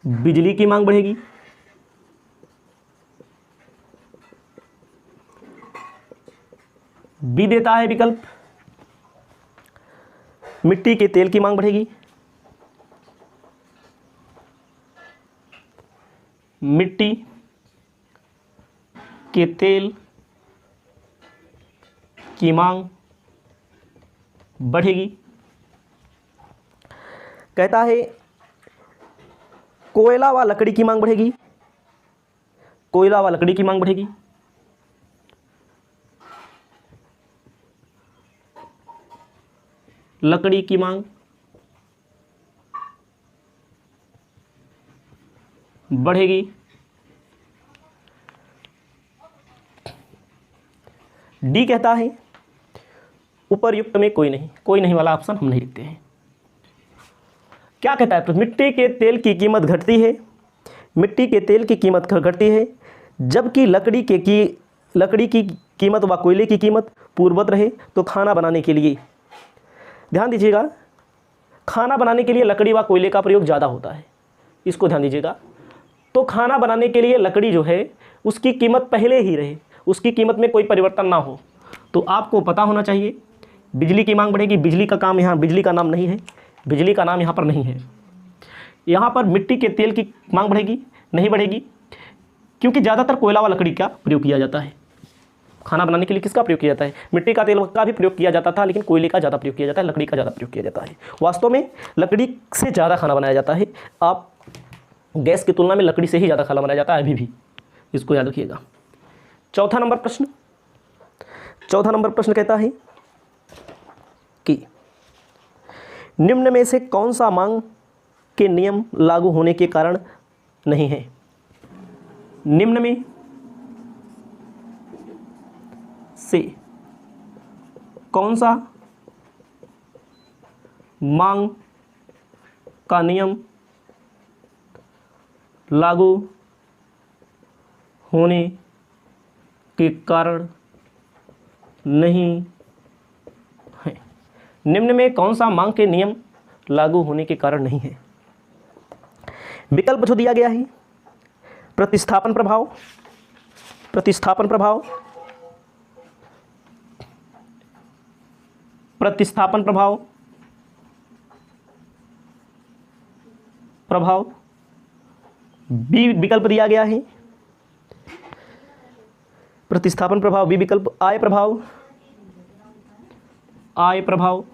बिजली की मांग बढ़ेगी। बी देता है विकल्प मिट्टी के तेल की मांग बढ़ेगी। मिट्टी के तेल की मांग बढ़ेगी। कहता है कोयला व लकड़ी की मांग बढ़ेगी। कोयला व लकड़ी की मांग बढ़ेगी। लकड़ी की मांग बढ़ेगी। डी कहता है उपरयुक्त में कोई नहीं वाला ऑप्शन हम नहीं लिखते हैं। क्या कहता है? मिट्टी के तेल की कीमत घटती है। मिट्टी के तेल की कीमत घटती है जबकि लकड़ी की कीमत व कोयले की कीमत पूर्ववत रहे तो खाना बनाने के लिए, ध्यान दीजिएगा, खाना बनाने के लिए लकड़ी व कोयले का प्रयोग ज़्यादा होता है। इसको ध्यान दीजिएगा। तो खाना बनाने के लिए लकड़ी जो है उसकी कीमत पहले ही रहे, उसकी कीमत में कोई परिवर्तन ना हो। तो आपको पता होना चाहिए बिजली की मांग बढ़ेगी। बिजली का काम यहाँ, बिजली का नाम नहीं है, बिजली का नाम यहाँ पर नहीं है। यहाँ पर मिट्टी के तेल की मांग बढ़ेगी, नहीं बढ़ेगी, क्योंकि ज़्यादातर कोयला व लकड़ी का प्रयोग किया जाता है। खाना बनाने के लिए किसका प्रयोग किया जाता है? मिट्टी का तेल का भी प्रयोग किया जाता था, लेकिन कोयले का ज़्यादा प्रयोग किया जाता है, लकड़ी का ज़्यादा प्रयोग किया जाता है। वास्तव में लकड़ी से ज़्यादा खाना बनाया जाता है। आप गैस की तुलना में लकड़ी से ही ज़्यादा खाना बनाया जाता है अभी भी, इसको याद रखिएगा। चौथा नंबर प्रश्न कहता है कि निम्न में से कौन सा मांग के नियम लागू होने के कारण नहीं है? निम्न में से कौन सा मांग का नियम लागू होने के कारण नहीं है? निम्न में कौन सा मांग के नियम लागू होने के कारण नहीं है? विकल्प जो दिया गया है प्रतिस्थापन प्रभाव, प्रतिस्थापन प्रभाव, प्रतिस्थापन प्रभाव, प्रभाव। बी विकल्प दिया गया है प्रतिस्थापन प्रभाव, बी विकल्प आय प्रभाव, आय प्रभाव।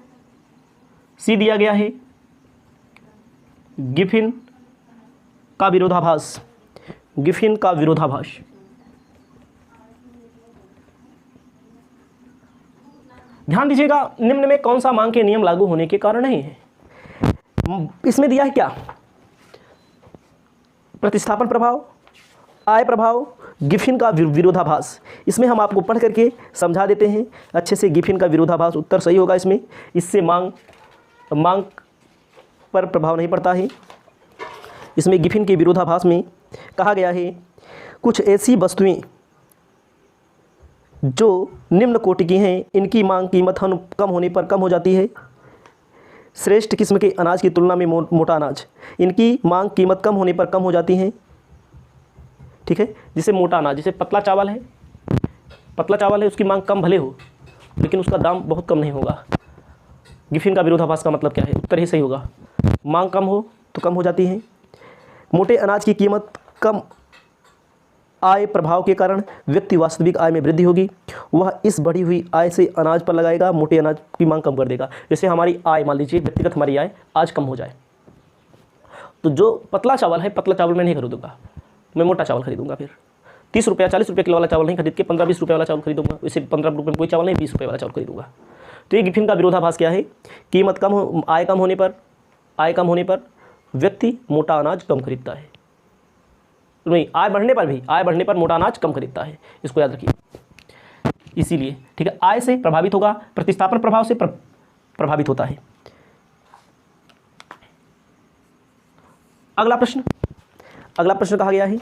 सी दिया गया है गिफिन का विरोधाभास, गिफिन का विरोधाभास। ध्यान दीजिएगा, निम्न में कौन सा मांग के नियम लागू होने के कारण नहीं है? इसमें दिया है क्या? प्रतिस्थापन प्रभाव, आय प्रभाव, गिफिन का विरोधाभास। इसमें हम आपको पढ़ करके समझा देते हैं अच्छे से। गिफिन का विरोधाभास उत्तर सही होगा इसमें। इससे मांग पर प्रभाव नहीं पड़ता है। इसमें गिफिन के विरोधाभास में कहा गया है कुछ ऐसी वस्तुएं जो निम्न कोटि की हैं, इनकी मांग कीमत कम होने पर कम हो जाती है। श्रेष्ठ किस्म के अनाज की तुलना में मोटा अनाज, इनकी मांग कीमत कम होने पर कम हो जाती है। ठीक है, जैसे मोटा अनाज, जैसे पतला चावल है, पतला चावल है, उसकी मांग कम भले हो लेकिन उसका दाम बहुत कम नहीं होगा। गिफिन का विरोधाभास का मतलब क्या है? उत्तर ही सही होगा। मांग कम हो तो कम हो जाती है। मोटे अनाज की कीमत कम आय प्रभाव के कारण व्यक्ति वास्तविक आय में वृद्धि होगी। वह इस बढ़ी हुई आय से अनाज पर लगाएगा, मोटे अनाज की मांग कम कर देगा। जैसे हमारी आय, मान लीजिए व्यक्तिगत हमारी आय आज कम हो जाए, तो जो पतला चावल है, पतला चावल मैं नहीं खरीदूंगा, मैं मोटा चावल खरीदूंगा। फिर 30 रुपया 40 रुपये किलो वाला चावल नहीं खरीद के 15-20 रुपये वाला चावल खरीदूंगा। वैसे 15 रुपये में कोई चावल नहीं, 20 रुपये वाला चावल खरीदूंगा। तो ये गिफिन का विरोधाभास क्या है? कीमत कम हो, आय कम होने पर व्यक्ति मोटा अनाज कम खरीदता है। नहीं, आय बढ़ने पर मोटा अनाज कम खरीदता है। इसको याद रखिए। इसीलिए ठीक है, आय से प्रभावित होगा, प्रतिस्थापन प्रभाव से प्रभावित होता है। अगला प्रश्न कहा गया है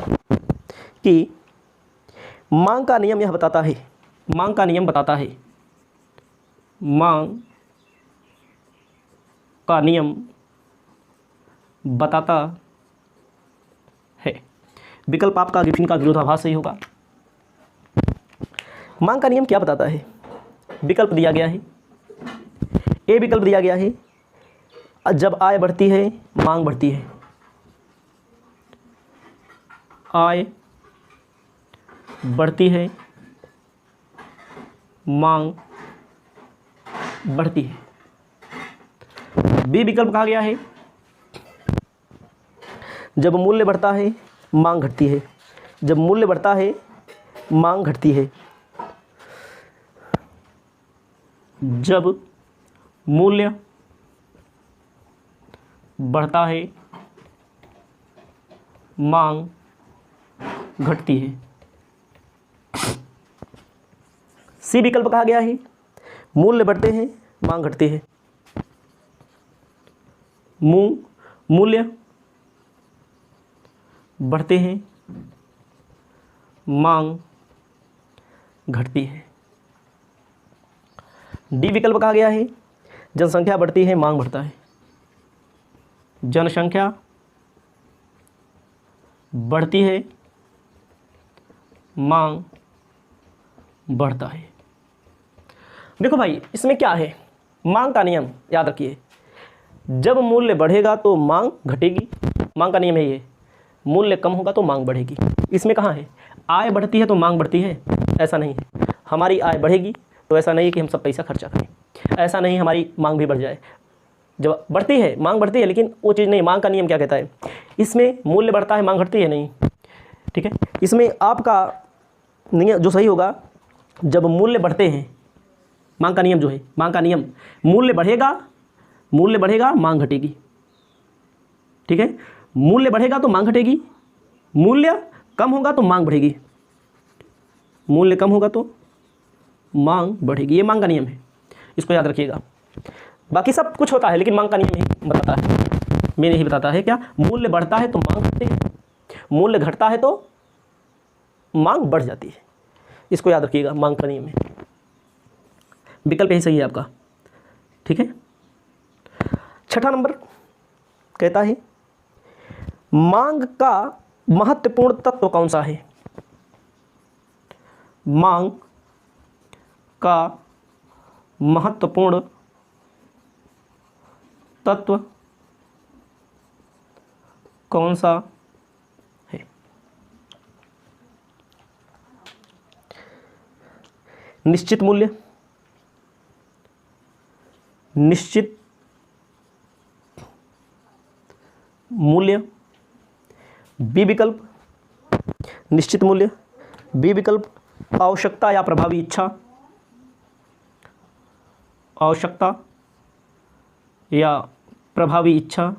कि मांग का नियम यह बताता है, मांग का नियम बताता है, मांग का नियम बताता है। विकल्प आपका गिफिन का विरोधाभास सही होगा। मांग का नियम क्या बताता है? विकल्प दिया गया है, ए विकल्प दिया गया है, जब आय बढ़ती है मांग बढ़ती है। आय बढ़ती है मांग बढ़ती है। बी विकल्प कहा गया है, जब मूल्य बढ़ता है मांग घटती है। जब मूल्य बढ़ता है मांग घटती है। जब मूल्य बढ़ता है मांग घटती है। सी विकल्प कहा गया है, मूल्य बढ़ते हैं मांग घटती है। मूल्य बढ़ते हैं मांग घटती है। डी विकल्प कहा गया है, जनसंख्या बढ़ती है मांग बढ़ता है। जनसंख्या बढ़ती है मांग बढ़ता है। देखो भाई, इसमें क्या है, मांग का नियम याद रखिए, जब मूल्य बढ़ेगा तो मांग घटेगी। मांग का नियम है ये, मूल्य कम होगा तो मांग बढ़ेगी। इसमें कहाँ है, आय बढ़ती है तो मांग बढ़ती है, ऐसा नहीं है। हमारी आय बढ़ेगी तो ऐसा नहीं है कि हम सब पैसा खर्चा करें, ऐसा नहीं हमारी मांग भी बढ़ जाए। जब बढ़ती है मांग बढ़ती है, लेकिन वो चीज़ नहीं। मांग का नियम क्या कहता है, इसमें मूल्य बढ़ता है मांग घटती है नहीं, ठीक है। इसमें आपका नियम जो सही होगा, जब मूल्य बढ़ते हैं, मांग का नियम जो है, मांग का नियम, मूल्य बढ़ेगा मांग घटेगी, ठीक है। मूल्य बढ़ेगा तो मांग घटेगी, मूल्य कम होगा तो मांग बढ़ेगी, मूल्य कम होगा तो मांग बढ़ेगी। ये मांग का नियम है, इसको याद रखिएगा। बाकी सब कुछ होता है, लेकिन मांग का नियम ही बताता है, मेरे ही बताता है क्या, मूल्य बढ़ता है तो मांग घटती है, मूल्य घटता है तो मांग बढ़ जाती है। इसको याद रखिएगा, मांग का नियम है। विकल्प यही सही है आपका, ठीक है। छठा नंबर कहता है, मांग का महत्वपूर्ण तत्व कौन सा है? मांग का महत्वपूर्ण तत्व कौन सा है? निश्चित मूल्य, निश्चित मूल्य, बी विकल्प निश्चित मूल्य, बी विकल्प आवश्यकता या प्रभावी इच्छा, आवश्यकता या प्रभावी इच्छा,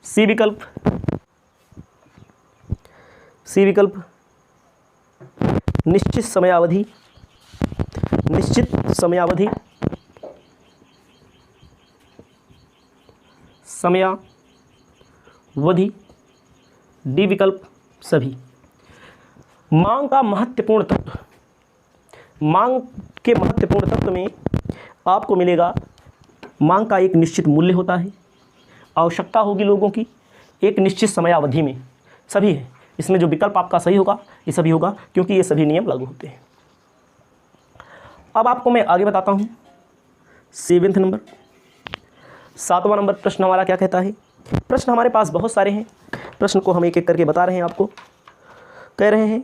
सी विकल्प निश्चित समयावधि, निश्चित समयावधि, समयावधि, डी विकल्प सभी। मांग का महत्वपूर्ण तत्व, मांग के महत्वपूर्ण तत्व में आपको मिलेगा, मांग का एक निश्चित मूल्य होता है, आवश्यकता होगी लोगों की, एक निश्चित समयावधि में, सभी है। इसमें जो विकल्प आपका सही होगा ये सभी होगा, क्योंकि ये सभी नियम लागू होते हैं। अब आपको मैं आगे बताता हूँ। 7वें नंबर, 7वां नंबर प्रश्न हमारा क्या कहता है। प्रश्न हमारे पास बहुत सारे हैं, प्रश्न को हम एक एक करके बता रहे हैं आपको। कह रहे हैं,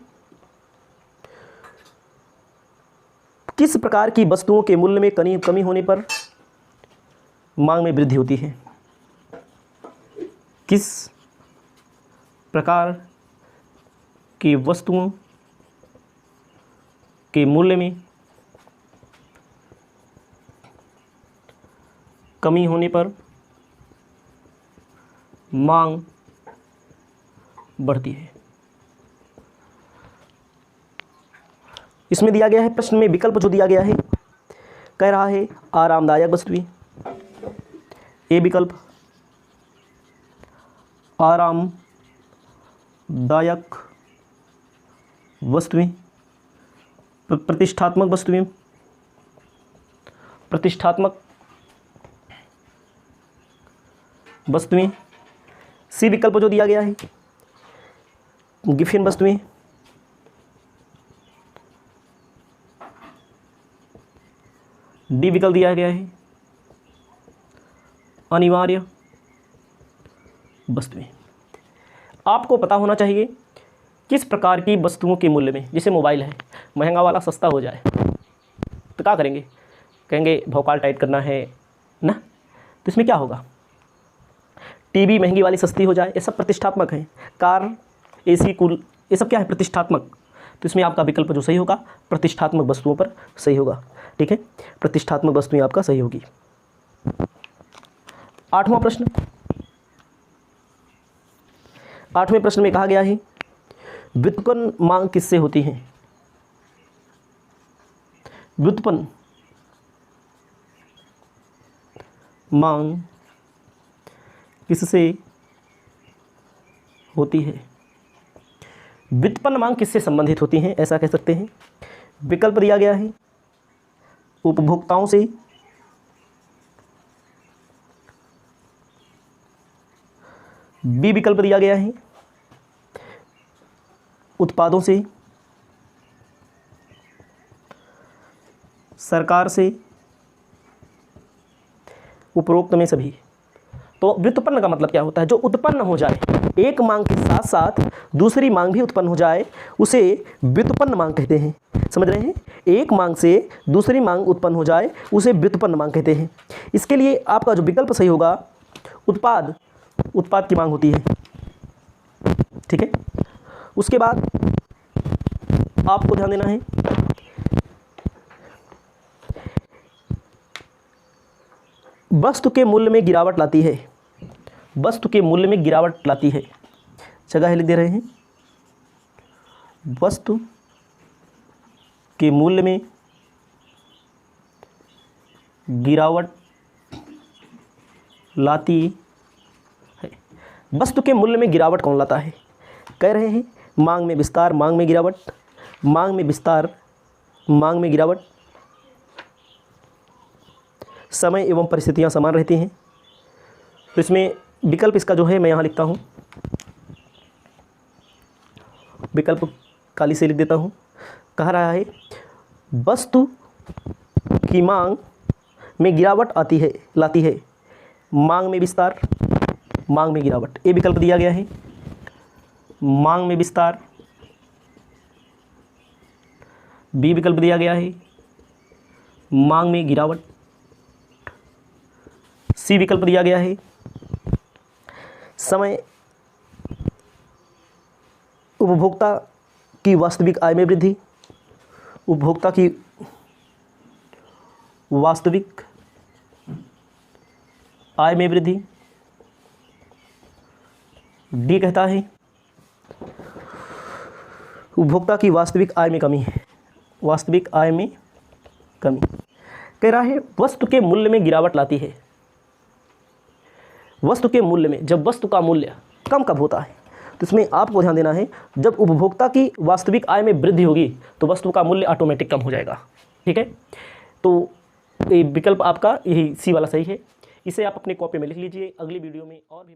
किस प्रकार की वस्तुओं के मूल्य में कमी होने पर मांग में वृद्धि होती है? किस प्रकार की वस्तुओं के मूल्य में कमी होने पर मांग बढ़ती है? इसमें दिया गया है, प्रश्न में विकल्प जो दिया गया है, कह रहा है आरामदायक वस्तुएं, ए विकल्प आरामदायक दायक वस्तुएं, प्रतिष्ठात्मक वस्तुएं, प्रतिष्ठात्मक वस्तुएं। सी विकल्प जो दिया गया है गिफिन वस्तुएं। डी विकल्प दिया गया है अनिवार्य वस्तुएं। आपको पता होना चाहिए किस प्रकार की वस्तुओं के मूल्य में, जैसे मोबाइल है, महंगा वाला सस्ता हो जाए तो क्या करेंगे, कहेंगे भौकाल टाइट करना है ना, तो इसमें क्या होगा, टीवी महंगी वाली सस्ती हो जाए, ये सब प्रतिष्ठात्मक है। कार, एसी, कूल, ये सब क्या है, प्रतिष्ठात्मक। तो इसमें आपका विकल्प जो सही होगा प्रतिष्ठात्मक वस्तुओं पर सही होगा। ठीक है, प्रतिष्ठात्मक वस्तुएं आपका सही होगी। 8वां प्रश्न, 8वें प्रश्न में कहा गया है व्युत्पन्न मांग किससे होती है। व्युत्पन्न मांग किससे होती है। व्युत्पन्न मांग किससे संबंधित होती है, ऐसा कह सकते हैं। विकल्प दिया गया है उपभोक्ताओं से, बी विकल्प दिया गया है उत्पादों से, सरकार से, उपरोक्त में सभी। तो व्युत्पन्न का मतलब क्या होता है, जो उत्पन्न हो जाए, एक मांग के साथ साथ दूसरी मांग भी उत्पन्न हो जाए उसे व्युत्पन्न मांग कहते हैं। समझ रहे हैं, एक मांग से दूसरी मांग उत्पन्न हो जाए उसे व्युत्पन्न मांग कहते हैं। इसके लिए आपका जो विकल्प सही होगा उत्पाद की मांग होती है। ठीक है, उसके बाद आपको ध्यान देना है वस्तु के मूल्य में गिरावट लाती है। वस्तु के मूल्य में गिरावट लाती है, जगह लिख दे रहे हैं, वस्तु के मूल्य में गिरावट लाती है। वस्तु के मूल्य में गिरावट कौन लाता है, कह रहे हैं मांग में विस्तार, मांग में गिरावट, मांग में विस्तार, मांग में गिरावट, समय एवं परिस्थितियां समान रहती हैं। तो इसमें विकल्प इसका जो है मैं यहाँ लिखता हूँ, विकल्प काली से लिख देता हूँ। कह रहा है वस्तु की मांग में गिरावट आती है, लाती है, मांग में विस्तार, मांग में गिरावट। ये विकल्प दिया गया है मांग में विस्तार, बी विकल्प दिया गया है मांग में गिरावट, सी विकल्प दिया गया है समय उपभोक्ता की वास्तविक आय में वृद्धि, उपभोक्ता की वास्तविक आय में वृद्धि। डी कहता है उपभोक्ता की वास्तविक आय में कमी है, वास्तविक आय में कमी। कह रहा है वस्तु के मूल्य में गिरावट लाती है। वस्तु के मूल्य में, जब वस्तु का मूल्य कम कब होता है, तो इसमें आपको ध्यान देना है जब उपभोक्ता की वास्तविक आय में वृद्धि होगी तो वस्तु का मूल्य ऑटोमेटिक कम हो जाएगा। ठीक है, तो ये विकल्प आपका यही सी वाला सही है। इसे आप अपनी कॉपी में लिख लीजिए। अगली वीडियो में और भी